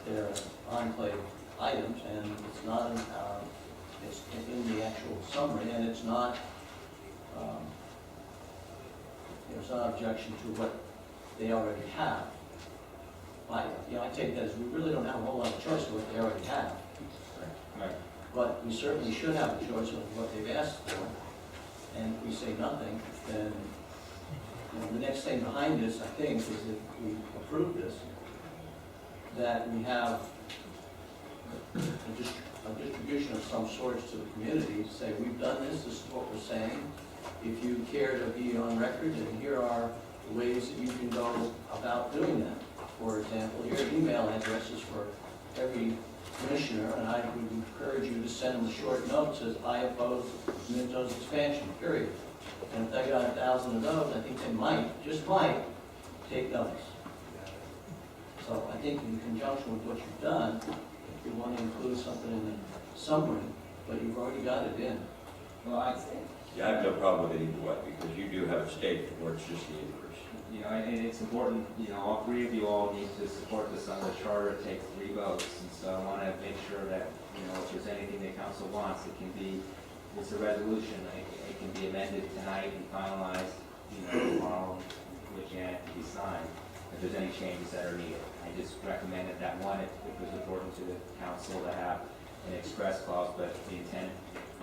their enclave items, and it's not it's in the actual summary, and it's not there's no objection to what they already have. I take that as we really don't have a whole lot of choice of what they already have. Right. But we certainly should have a choice of what they've asked for. And if we say nothing, then the next thing behind this, I think, is if we approve this, that we have a distribution of some sort to the community to say, we've done this is what we're saying. If you care to be on record, then here are the ways that you can go about doing that. For example, your email addresses for every commissioner, and I would encourage you to send them a short note that says, I oppose Minto's expansion, period. And if they got 1,000 of those, I think they might, just might, take notice. So I think in conjunction with what you've done, if you want to include something in the summary, but you've already got it in. Well, I have no problem with it either way, because you do have a statement where it's just the increase. And it's important, all three of you all need to support this on the charter. It takes 3 votes, and so I want to to make sure that, you know, if there's anything that council wants, it can be, it's a resolution, it can be amended tonight and finalized, you know, tomorrow, looking at it to be signed, if there's any changes that are needed. I just recommended that one, it was important to the council to have an express clause, but the intent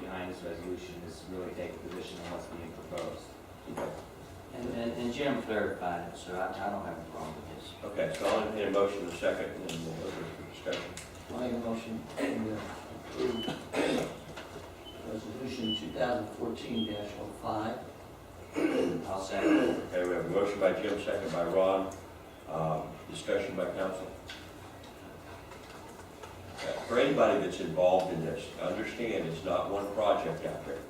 behind this resolution is really take a position on what's being proposed. And Jim clarified it, so I don't have a problem with this. Okay, so I'll entertain a motion in a second, and then we'll open for discussion. I make a motion to approve resolution 2014-05. I'll second. Okay, we have a motion by Jim, second by Ron. Discussion by council. For anybody that's involved in this, understand it's not one project out there.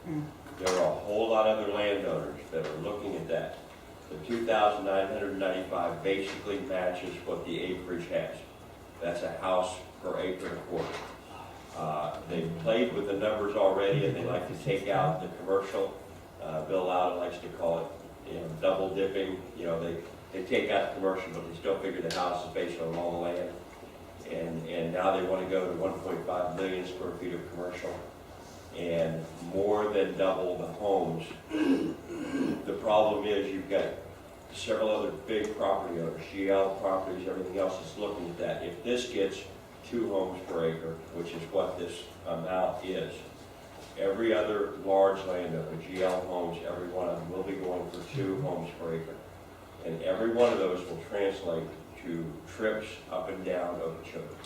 There are a whole lot of other landowners that are looking at that. The 2,995 basically matches what the acreage has. That's a house per acre and a quarter. They've played with the numbers already, and they like to take out the commercial. Bill Loud likes to call it, you know, double dipping. You know, they take out the commercial, but they still figure the house is based on all the land. And now they want to go to 1.5 million square feet of commercial and more than double the homes. The problem is you've got several other big property owners, GL properties, everything else is looking at that. If this gets 2 homes per acre, which is what this amount is, every other large landowner, GL homes, every one of them will be going for 2 homes per acre. And every one of those will translate to trips up and down Okeechobee.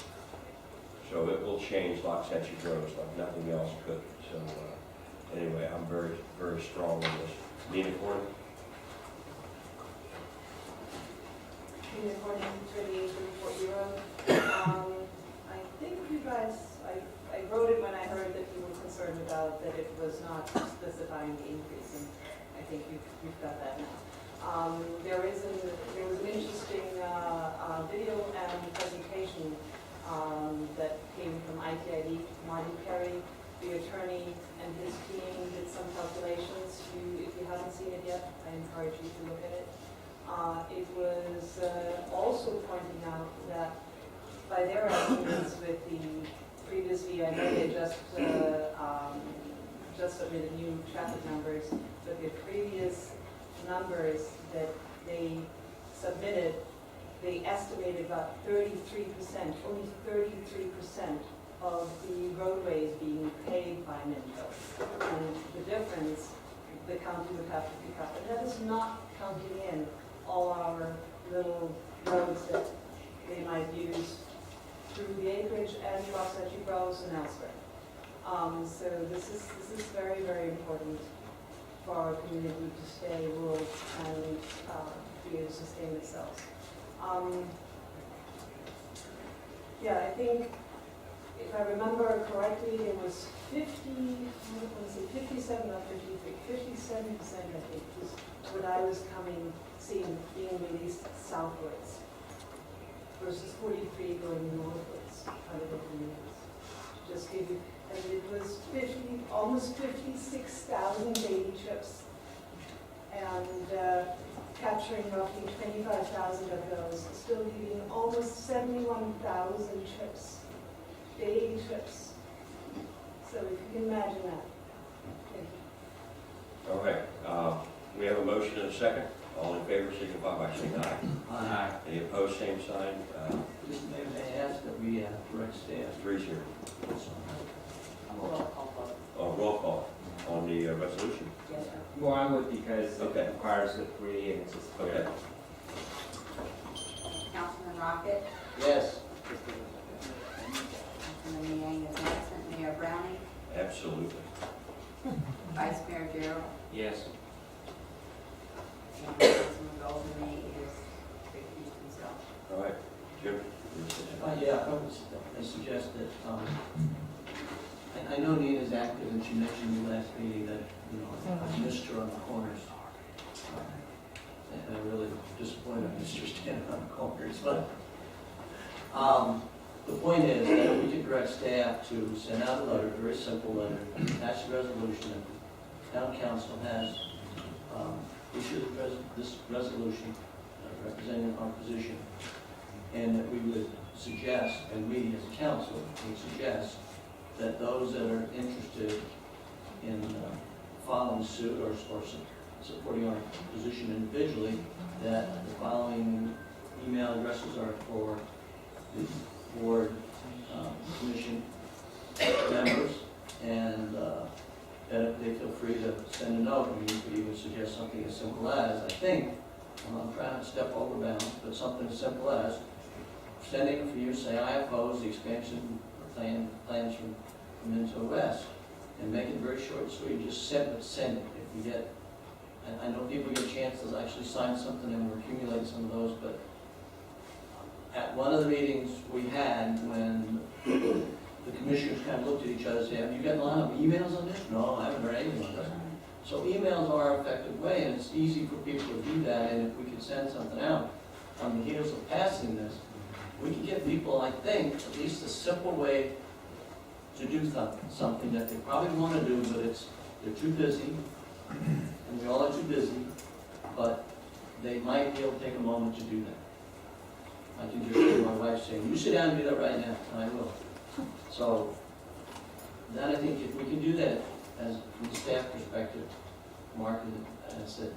So it will change Loxahatchee Groves like nothing else could. So anyway, I'm very, very strong on this. Nina Corning? Nina Corning, 3834 Road. I think you guys, I wrote it when I heard that you were concerned about that it was not specifying the increase, and I think you've got that now. There was an interesting video and presentation that came from ITID. Marty Perry, the attorney, and his team did some calculations. If you haven't seen it yet, I encourage you to look at it. It was also pointing out that by their estimates with the previously, I know they just submitted new traffic numbers, but the previous numbers that they submitted, they estimated about 33%, only 33% of the roadways being paved by Minto. And the difference, the county would have to pick up. And that is not counting in all our little roads that they might use through the acreage and Loxahatchee Groves and elsewhere. So this is very, very important for our community to stay rural and be able to sustain itself. Yeah, I think if I remember correctly, it was 57, not 53, 57%, I think, was what I was seeing being released southwards versus 43 going northwards out of the communities. Just give you, and it was almost 56,000 daily trips, and capturing roughly 25,000 of those, still leaving almost 71,000 trips, daily trips. So if you can imagine that. Thank you. All right. We have a motion and a second. All in favor, signify by saying aye. Aye. Any opposed, same sign. Mr. Mayor, may I ask that we correct staff? 3-0. Roll call on the resolution. Yes, sir. Well, I would because it Okay. requires the 3 and it's just clear. Okay. Councilman Rocket, Yes. Councilman Yang is absent, Mayor Browning, Absolutely. Vice Mayor Gerald, Yes. and Councilman Golden is recused himself. All right. Jim? Yeah, I suggest that, I know Nina's active, and she mentioned in the last meeting that, you know, I missed her on the corners. And I'm really disappointed I missed her standing on the corners, but, the point is that we could direct staff to send out a letter, a very simple letter, attach a resolution, and the town council has, issued this resolution representing our position, and that we would suggest, and we as a council, we suggest that those that are interested in following suit or supporting our position individually, that the following email addresses are for the board commission members, and that they feel free to send a note. I mean, you could even suggest something as simple as, I think, I'm trying to step over bounds, but something as simple as sending for you, say, I oppose the expansion plans from Minto West, and make it very short and sweet. Just send it. If you get, I know people get a chance to actually sign something, and we're accumulating some of those, but at one of the meetings we had, when the commissioners kind of looked at each other and said, have you gotten a lot of emails on this? No, I haven't heard anything on this. So emails are an effective way, and it's easy for people to do that, and if we could send something out on the heels of passing this, we can give people, I think, at least a simple way to do something that they probably want to do, but they're too busy, and we all are too busy, but they might be able to take a moment to do that. I can just hear my wife saying, you sit down and do that right now, and I will. So, then I think if we can do that, as from the staff perspective, Mark, and I said,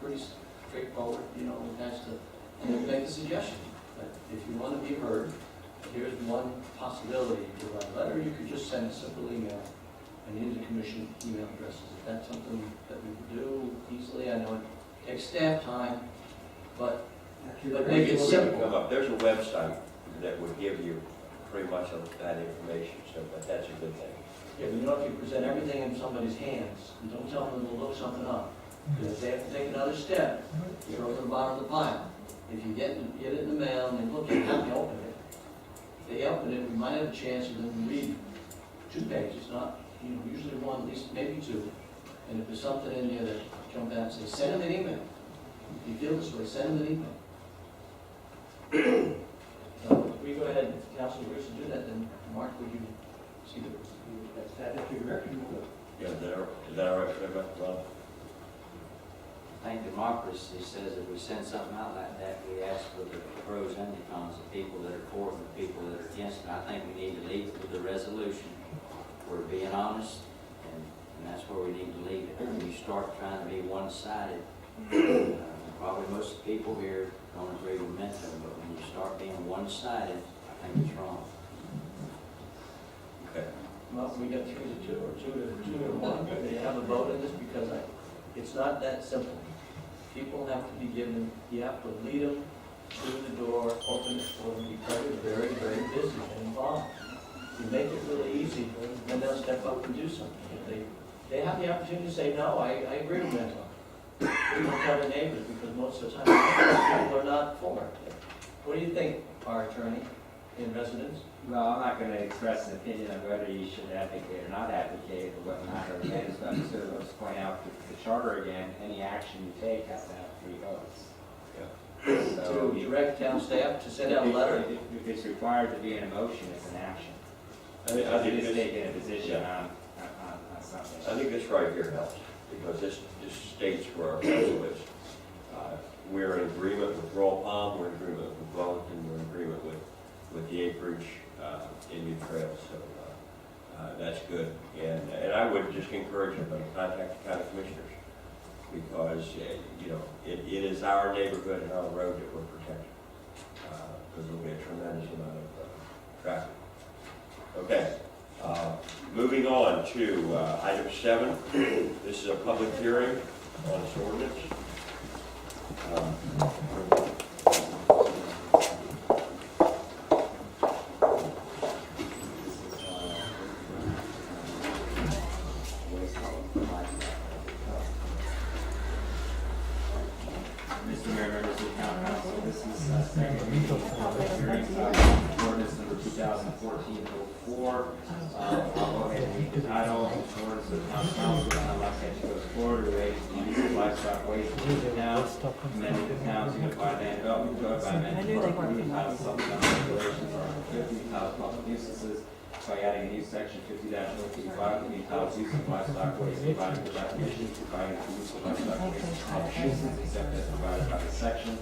pretty straightforward, that's and then make a suggestion. But if you want to be heard, here's one possibility. You could write a letter, you could just send a simple email, and into commission email addresses. If that's something that we could do easily, I know it takes staff time, but make it simple. There's a website that would give you pretty much of that information, so that's a good thing. Yeah, but if you present everything in somebody's hands, and don't tell them to look something up, because if they have to take another step, throw it to the bottom of the pile. If you get it in the mail and they look at it, have to open it. If they open it, we might have a chance of them to read 2 pages, not, usually one, at least maybe 2. And if there's something in there that jump out and say, send them an email. If you feel this way, send them an email. So if we go ahead, if the council agrees to do that, then Mark, would you see the, that's your direction? Yeah, is that all right for everybody? Well, I think democracy says if we send something out like that, we ask for the pros and the cons, the people that are for it and the people that are against it. I think we need to leave it with the resolution. We're being honest, and that's where we need to leave it. When you start trying to be one-sided, probably most of the people here don't agree with Minto, but when you start being one-sided, I think it's wrong. okay. Well, we got 3 to 2 or 2 to 1. They have a vote in this because it's not that simple. People have to be given, you have to lead them through the door, open it for them, because they're very, very busy and involved. You make it really easy, then they'll step up and do something. If they have the opportunity to say, no, I agree with that. We don't tell the neighbors because most of the time people are not for it. What do you think, our attorney in residence? Well, I'm not going to express an opinion on whether you should advocate or not advocate, or whether or not or against. I'm just going to point out the charter again, any action you take has to have 3 votes. Yeah. So To direct town staff to send out a letter? If it's required to be an emotion, it's an action. I think It's this, taking a position on something. I think this right here helps, because this states where our council is. We're in agreement with Royal Palm, we're in agreement with Wellington, we're in agreement with the Acreage Indian Trail, so that's good. And I would just encourage everybody to contact the county commissioners, because it is our neighborhood and our road that we're protecting, because there'll be a tremendous amount of traffic. Okay, moving on to item 7. This is a public hearing on this ordinance. Mr. Mayor, members of the county council, this is second reading of public hearing, ordinance number 2014-04. I'll go ahead and read the title. Ordinance of the county council of the town of Los Angeles, Florida, relating to the use of livestock waste in the town, amending the town's unified land development code by amending Part 3 entitled supplemental regulations, Article 50 entitled public nuisances, by adding a new section 50-035 to be entitled use of livestock waste, providing for definitions, providing for use of livestock waste in public nuisance, except as provided by the section,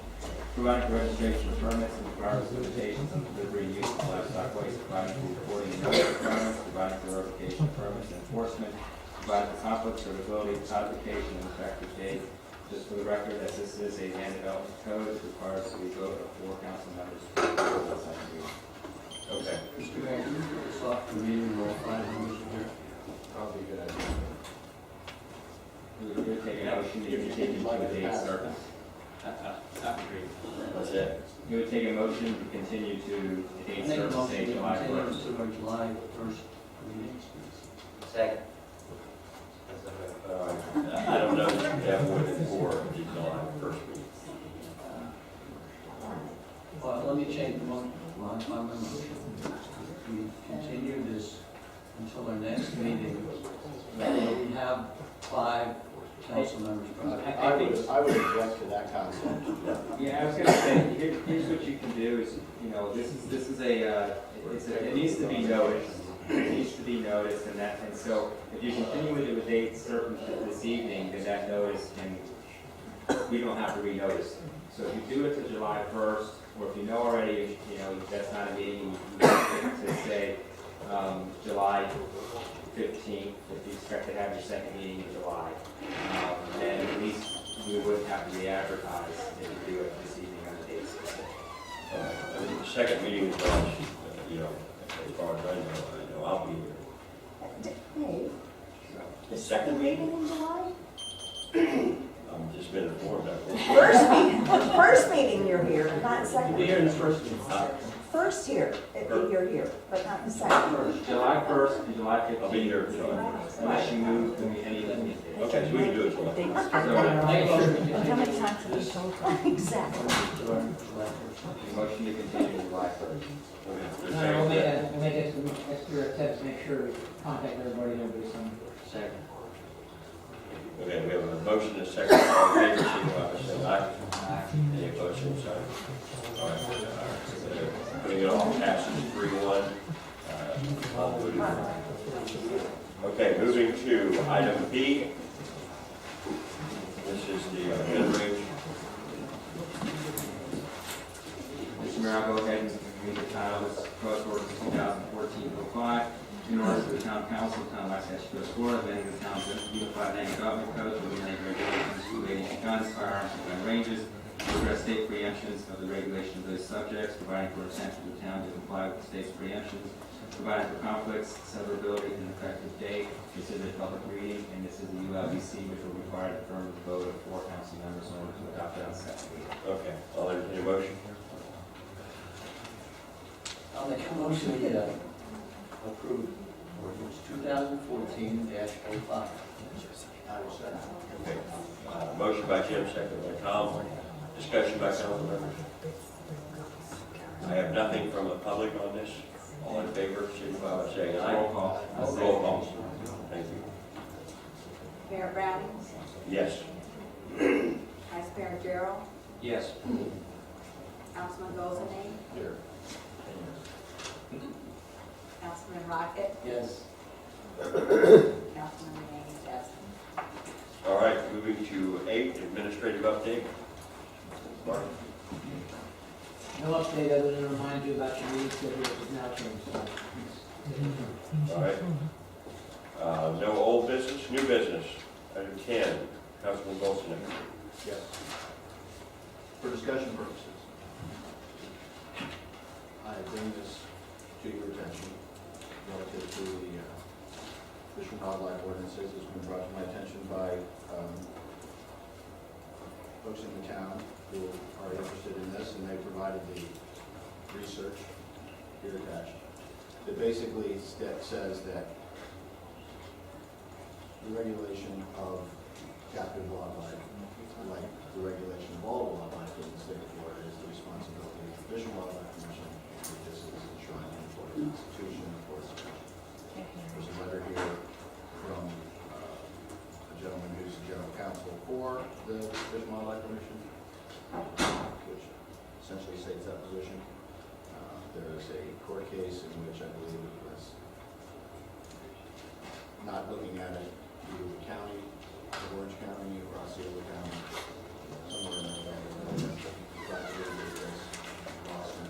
providing for registration of permits and requires limitations on delivery and use of livestock waste, providing for reporting and notice requirements, providing for revocation of permits and enforcement, providing for conflict, suitability, codification, and effective date. Just for the record, as this is a land development code, it requires the vote of 4 council members to approve the second reading. Okay. Mr. Mayor, can you put this off the meeting, roll 5 members here? Probably a good idea. We would take a motion to continue to a date certain. What's that? You would take a motion to continue to a date Make a certain, motion say to July continue 1st. to our July 1st meeting. Second. I don't know that you have more than 4 of these on first reading. Well, let me change my motion. We continue this until our next meeting. We have 5 council members present. I would object to that concept. Yeah, I was gonna say, here's what you can do is, you know, this is it needs to be noticed. It needs to be noticed, and so if you continue it to a date certain this evening, then that notice we don't have to renotice. So if you do it to July 1st, or if you know already, you know, that's not a meeting, you to say, July 15th, if you expect to have your second meeting in July, then at least we wouldn't have to re-advertise if you do it this evening on the date specific. I think the second meeting is on, you know, as far as I know I'll be here. Hey, The second meeting in July? I'm just been informed of it. First meeting you're here, not You'll second. be here in the first meeting. First here, you're here, but not the second. July 1st and July 15th. I'll be here July 1st. Unless you move to any of them. Okay, so we can do it July 1st. Make a motion to How many continue times have you this told them? Exactly. to our July 1st. Motion to continue July 1st. I'll make it extra attempt to make sure we contact everybody, nobody's on. Second. Okay, we have a motion and a second. All in favor, signify by saying aye. Any opposed, same sign. All right. Putting it all passes 3-1. All voted for. Okay, moving to item B. This is the mid-range. Mr. Mayor, I'll go ahead and read the title of this proposed ordinance 2014-05. In order for the town council, of the town of West Coast, Florida, amending the town's unified land development code to eliminate regulations relating to guns, firearms, and gun ranges, to address state preemptions of the regulation of those subjects, providing for incentive of the town to comply with the state's preemptions, providing for conflicts, severability, and effective date. This is a public reading, and this is the ULBC, which will require the affirmative vote of 4 council members in order to adopt it on second reading. Okay, I'll entertain a motion. I'll make a motion to approve ordinance 2014-05. Okay. Motion by Jim, second by Tom. Discussion by council members. I have nothing from the public on this. All in favor, signify by saying aye. Roll call. Roll call. Thank you. Mayor Browning, Yes. Vice Mayor Gerald, Yes. Councilman Goldstein, Here. Councilman Rocket, Yes. Councilman Yang Jessen. All right, moving to 8, administrative update. Martin. No update other than remind you about your meeting schedule, which is now changed. All right. No old business, new business. Item 10, Councilman Golson. Yes. For discussion purposes, I bring this to your attention relative to the Fish and Wildlife ordinances. It's been brought to my attention by folks in the town who are interested in this, and they provided the research here attached that basically says that the regulation of captive wildlife, like the regulation of all wildlife in the state of Florida, is the responsibility of the Fish and Wildlife Commission. This is enshrined in the Florida Constitution, of course. There's a letter here from a gentleman who's the general counsel for the Fish and Wildlife Commission, which essentially states that position. There is a court case in which I believe it was not looking at it through the county, Orange County, or Osceola County, somewhere in that area. Lost in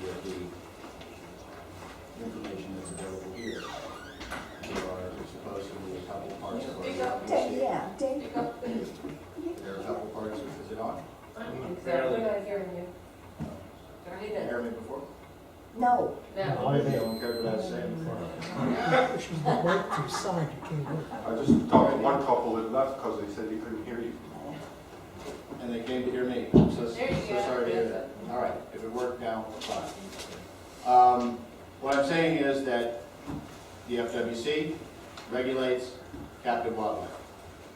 with the information that's available here. There are supposedly a couple parts of our ELDC. There are a couple parts, is it on? Exactly. We're not hearing you. Try You it. heard me before? No. You don't care what I say in front of She's been waiting to sign, you can't wait. I just talked to one couple that left because they said they couldn't hear you. And they came to hear me. I'm so There you go. sorry to hear that. All right, if it worked now, fine. What I'm saying is that the FWC regulates captive wildlife.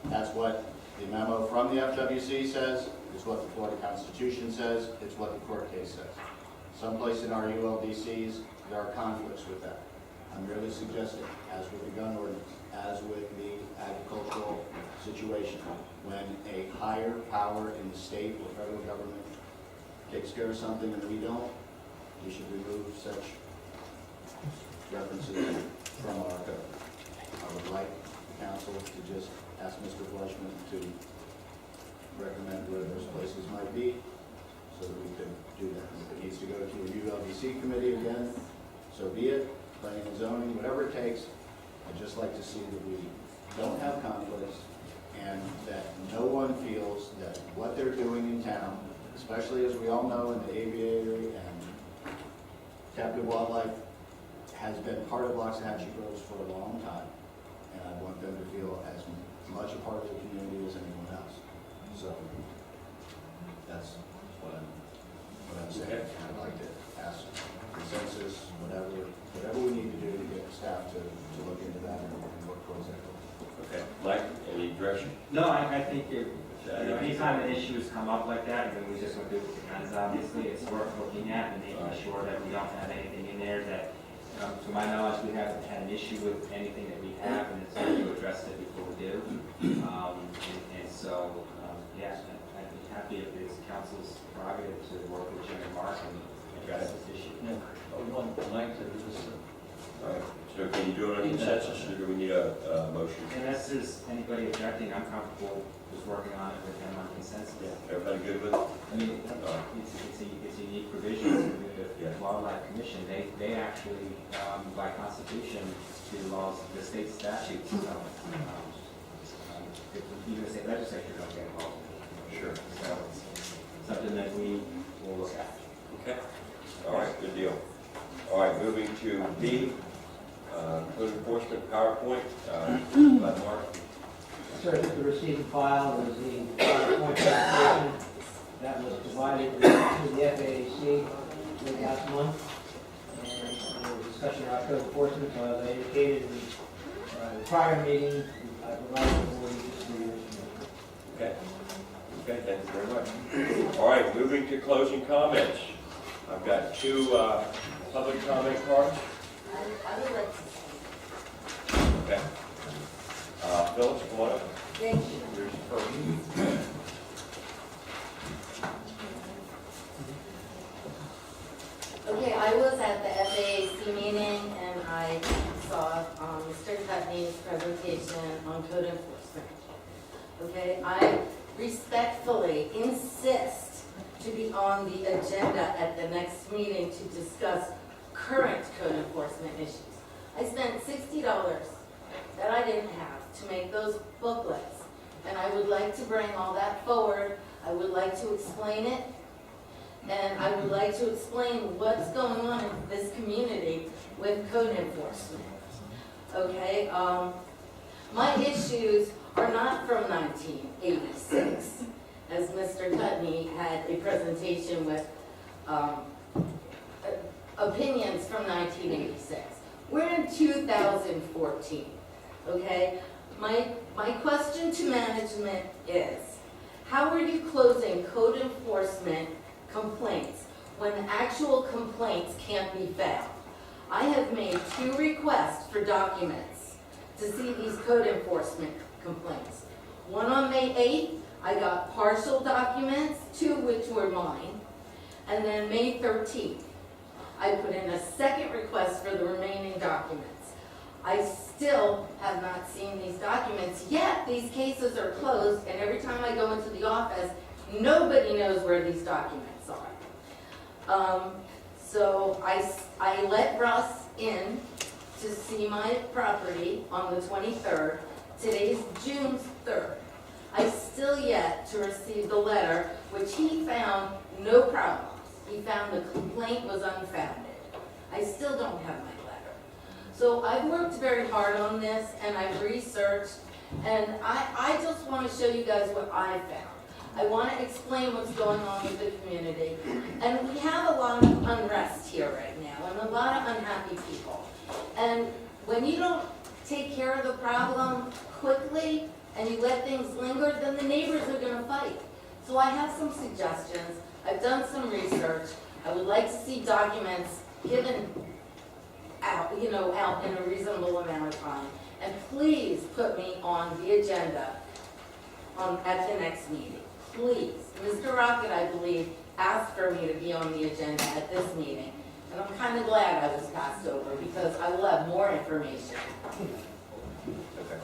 That's what the memo from the FWC says, it's what the Florida Constitution says, it's what the court case says. Someplace in our ULDCs, there are conflicts with that. I'm merely suggesting, as with the gun ordinance, as with the agricultural situation, when a higher power in the state or federal government takes care of something and we don't, we should remove such references from our code. I would like the council to just ask Mr. Fleischman to recommend where those places might be, so that we can do that. And if it needs to go to a ULDC committee again, so be it, planning and zoning, whatever it takes. I'd just like to see that we don't have conflicts and that no one feels that what they're doing in town, especially as we all know in the aviary and captive wildlife, has been part of Loxahatchee Groves for a long time. And I want them to feel as much a part of the community as anyone else. So that's what I'm saying. I'd like to ask consensus, whatever we need to do to get staff to look into that and work towards that. Okay, Mike, any direction? No, I think anytime an issue has come up like that, I mean, we just went through it with the guns, obviously, it's worth looking at and making sure that we don't have anything in there that, to my knowledge, we haven't had an issue with anything that we have, and it's time to address it before we do. And so, yeah, I'd be happy if it's council's prerogative to work with Jim and Mark and address this issue. Yeah, I would want Mike to do this. All right, so can you do it on consensus, or do we need a motion? Unless there's anybody objecting, I'm comfortable just working on it with them on consensus. Everybody good with it? I mean, it's a unique provision for the Wildlife Commission. They actually, by constitution, do the laws of the state statutes. So, even the state legislature don't get involved. Sure. So it's something that we will look at. Okay. All right, good deal. All right, moving to B, code enforcement PowerPoint, by Mark. Sir, the receipt and file was the PowerPoint presentation that was provided to the FAAC late last month. And there was discussion about code enforcement, so as I indicated in the prior meeting, I provided the board just for your information. Okay. Okay, thank you very much. All right, moving to closing comments. I've got two public comment cards. I would like to Okay. Phyllis, come on up. thank you. Here's the first. Okay, I was at the FAAC meeting and I saw Mr. Putney's presentation on code enforcement. Okay, I respectfully insist to be on the agenda at the next meeting to discuss current code enforcement issues. I spent $60 that I didn't have to make those booklets, and I would like to bring all that forward. I would like to explain it, and I would like to explain what's going on in this community with code enforcement. Okay, my issues are not from 1986, as Mr. Putney had a presentation with opinions from 1986. We're in 2014, okay? My question to management is, how are you closing code enforcement complaints when actual complaints can't be found? I have made 2 requests for documents to see these code enforcement complaints. One on May 8th, I got partial documents, 2 which were mine, and then May 13th, I put in a second request for the remaining documents. I still have not seen these documents, yet these cases are closed, and every time I go into the office, nobody knows where these documents are. So I let Russ in to see my property on the 23rd. Today's June 3rd. I still yet to receive the letter, which he found no problems. He found the complaint was unfounded. I still don't have my letter. So I've worked very hard on this, and I've researched, and I just want to show you guys what I found. I want to explain what's going on with the community. And we have a lot of unrest here right now, and a lot of unhappy people. And when you don't take care of the problem quickly, and you let things linger, then the neighbors are gonna fight. So I have some suggestions. I've done some research. I would like to see documents given out, out in a reasonable amount of time. And please put me on the agenda at the next meeting. Please. Mr. Rocket, I believe, asked for me to be on the agenda at this meeting. And I'm kind of glad I was passed over because I will have more information.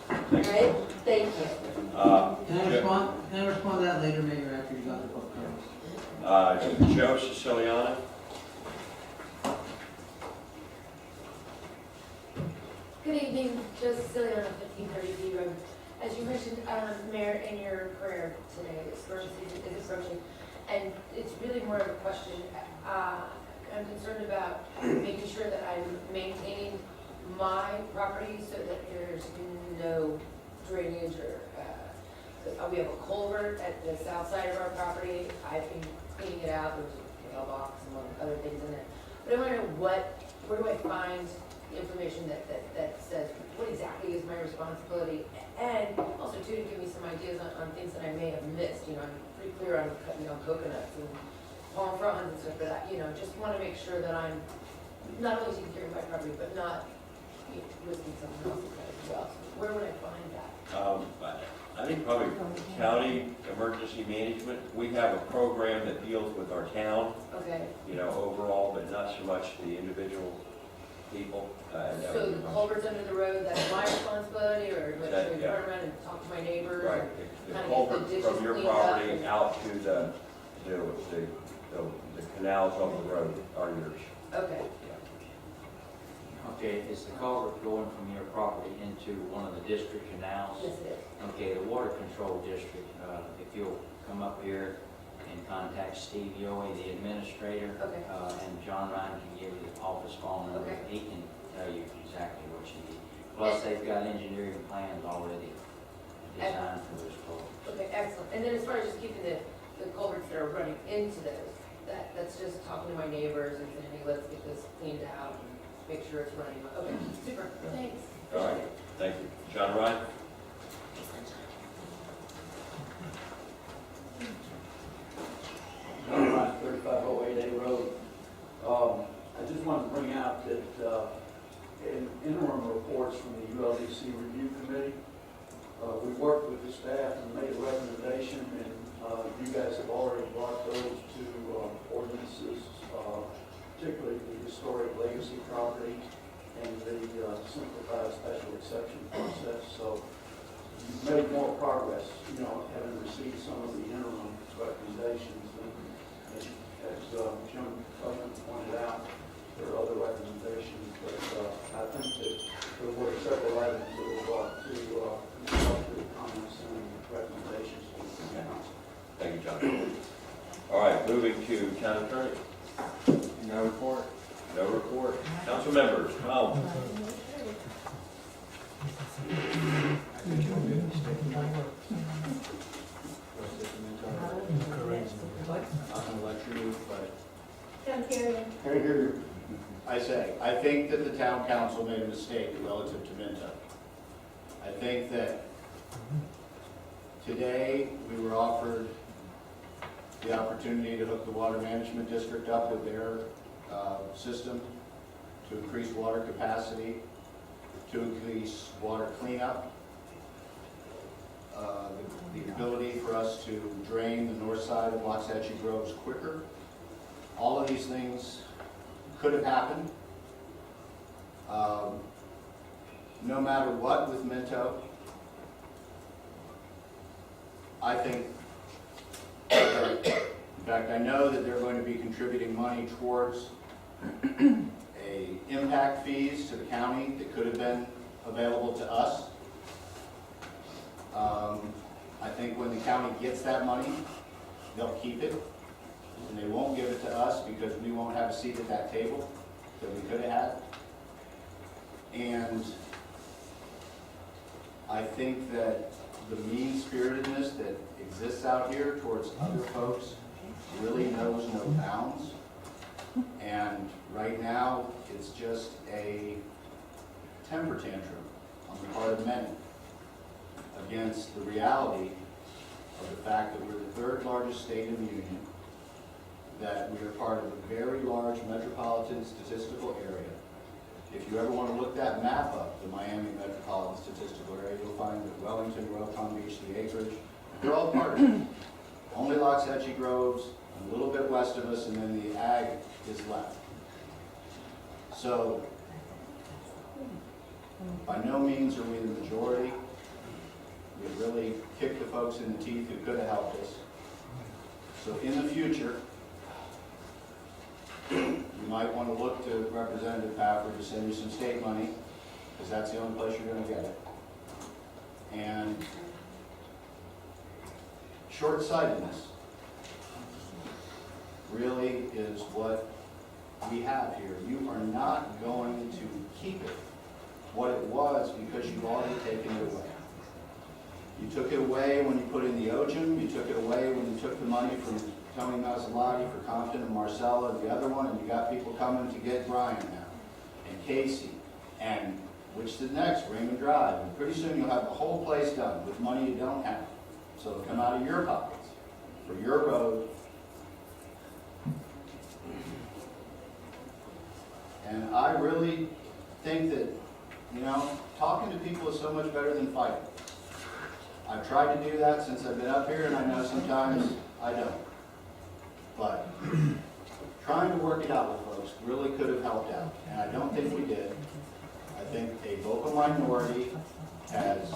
All right? Thank you. Can I respond to that later, Mayor, after you got the public comments? Joe Siciliano. Good evening, Joe Siciliano, 1530 B Road. As you mentioned, Mayor, in your prayer today, storm season is approaching, and it's really more of a question. I'm concerned about making sure that I'm maintaining my property so that there's no drainage or, we have a culvert at the south side of our property. I've been cleaning it out, there's a mailbox, among other things in it. But I wonder where do I find information that says what exactly is my responsibility? And also too, to give me some ideas on things that I may have missed. I'm pretty clear on cutting down coconuts and palm fronds and stuff for that. Just want to make sure that I'm not only taking care of my property, but not risking someone else's as well. So where would I find that? I think probably county emergency management. We have a program that deals with our town, Okay. Overall, but not so much the individual people. So the culverts under the road, that's my responsibility, or do I turn around and talk to my neighbors? Right, the Kind of get the culvert dishes from your cleaned up? property out to the canals on the road are yours. Okay. Okay, is the culvert going from your property into one of the district canals? Yes, it is. Okay, the water control district, if you'll come up here and contact Steve Yohe, the administrator. Okay. And John Ryan can give you the office phone number. Okay. He can tell you exactly what you need. Plus, they've got engineering plans already designed for this culvert. Okay, excellent. And then as far as just keeping the culverts that are running into those, that's just talking to my neighbors and saying, hey, let's get this cleaned out and make sure it's running. Okay, super. Thanks. All right, thank you. John Ryan? John Ryan, 3508 A Road. I just wanted to bring out that in interim reports from the ULDC Review Committee, we worked with the staff and made a recommendation, and you guys have already brought those to ordinances, particularly the historic legacy property and the simplified special exception process. So you've made more progress, having received some of the interim recommendations. And as Jim Copeland pointed out, there are other recommendations, but I think that there were several items that were brought to constructive comments and recommendations from the council. Thank you, John. All right, moving to town attorney. No report. No report. Council members, come. I'm gonna let you, but Don't hear you. here, I say, I think that the town council made a mistake relative to Minto. I think that today we were offered the opportunity to hook the water management district up with their system to increase water capacity, to increase water cleanup, the ability for us to drain the north side of Waxahachie Groves quicker. All of these things could have happened. No matter what with Minto, I think, in fact, I know that they're going to be contributing money towards impact fees to the county that could have been available to us. I think when the county gets that money, they'll keep it, and they won't give it to us because we won't have a seat at that table that we could have had. And I think that the mean-spiritedness that exists out here towards other folks really knows no bounds. And right now, it's just a temper tantrum on the part of many against the reality of the fact that we're the third largest state in the union, that we are part of a very large metropolitan statistical area. If you ever want to look that map up, the Miami metropolitan statistical area, you'll find that Wellington, Royal Palm Beach, the acreage, they're all part of it. Only Loxahatchee Groves, a little bit west of us, and then the ag is left. So, by no means are we the majority. We really kicked the folks in the teeth who could have helped us. So in the future, you might want to look to Representative Pafford to send you some state money, because that's the only place you're going to get it. And short-sightedness really is what we have here. You are not going to keep it what it was because you've already taken it away. You took it away when you put in the OGM, you took it away when you took the money from Tony Mazzalotti for Compton and Marcella and the other one, and you got people coming to get Brian now, and Casey, and which the next, Raymond Drive, and pretty soon you'll have the whole place done with money you don't have. So it'll come out of your pockets for your road. And I really think that, talking to people is so much better than fighting. I've tried to do that since I've been up here, and I know sometimes I don't. But trying to work it out with folks really could have helped out, and I don't think we did. I think a vocal minority has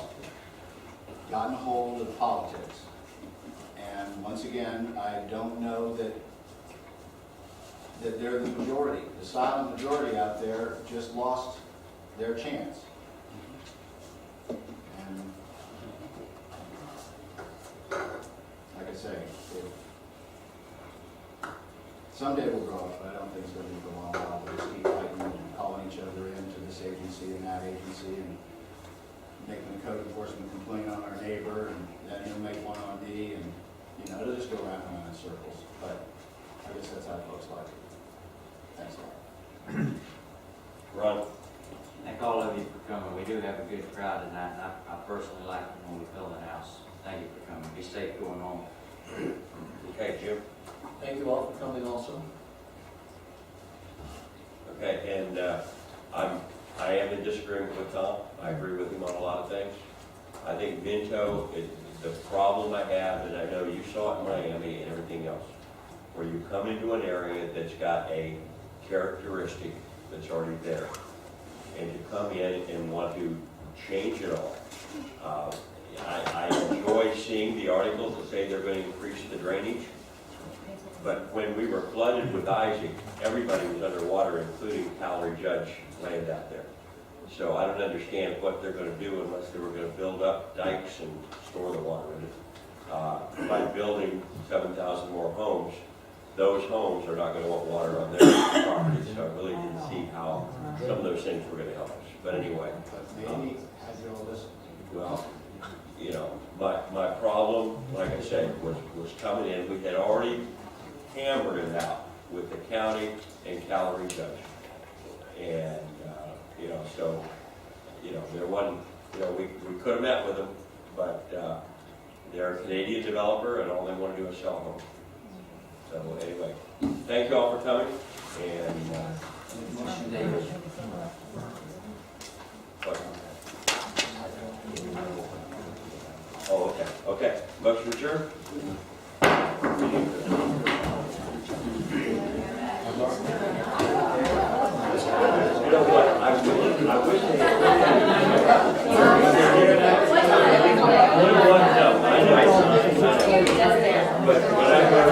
gotten a hold of politics. And once again, I don't know that they're the majority. The silent majority out there just lost their chance. And like I say, someday we'll grow up, but I don't think it's going to be for a long while. We'll just keep fighting and calling each other into this agency and that agency and making a code enforcement complaint on our neighbor, and then he'll make one on me, and it'll just go round and round in circles. But I guess that's how folks like it. Thanks a lot. Ron. Thank all of you for coming. We do have a good crowd tonight, and I personally like it when we fill the house. Thank you for coming. Be safe going home. Okay, Jim. Thank you all for coming also. Okay, and I am in disagreement with Tom. I agree with him on a lot of things. I think Minto, the problem I have, and I know you saw it in Miami and everything else, where you come into an area that's got a characteristic that's already there, and to come in and want to change it all. I enjoy seeing the articles that say they're going to increase the drainage, but when we were flooded with Isaac, everybody was underwater, including Calorie Judge land out there. So I don't understand what they're going to do unless they were going to build up dikes and store the water in it. By building 7,000 more homes, those homes are not going to want water on their property. So I really didn't see how some of those things were going to help us. But anyway. Maybe had you all listened. Well, my problem, like I said, was coming in. We had already hammered it out with the county and Calorie Judge. And, so, there wasn't, we could have met with them, but they're a Canadian developer and all they want to do is sell homes. So anyway, thank you all for coming, and oh, okay. Motion adjourned. You know what? I wish they had. No, I know. But when I heard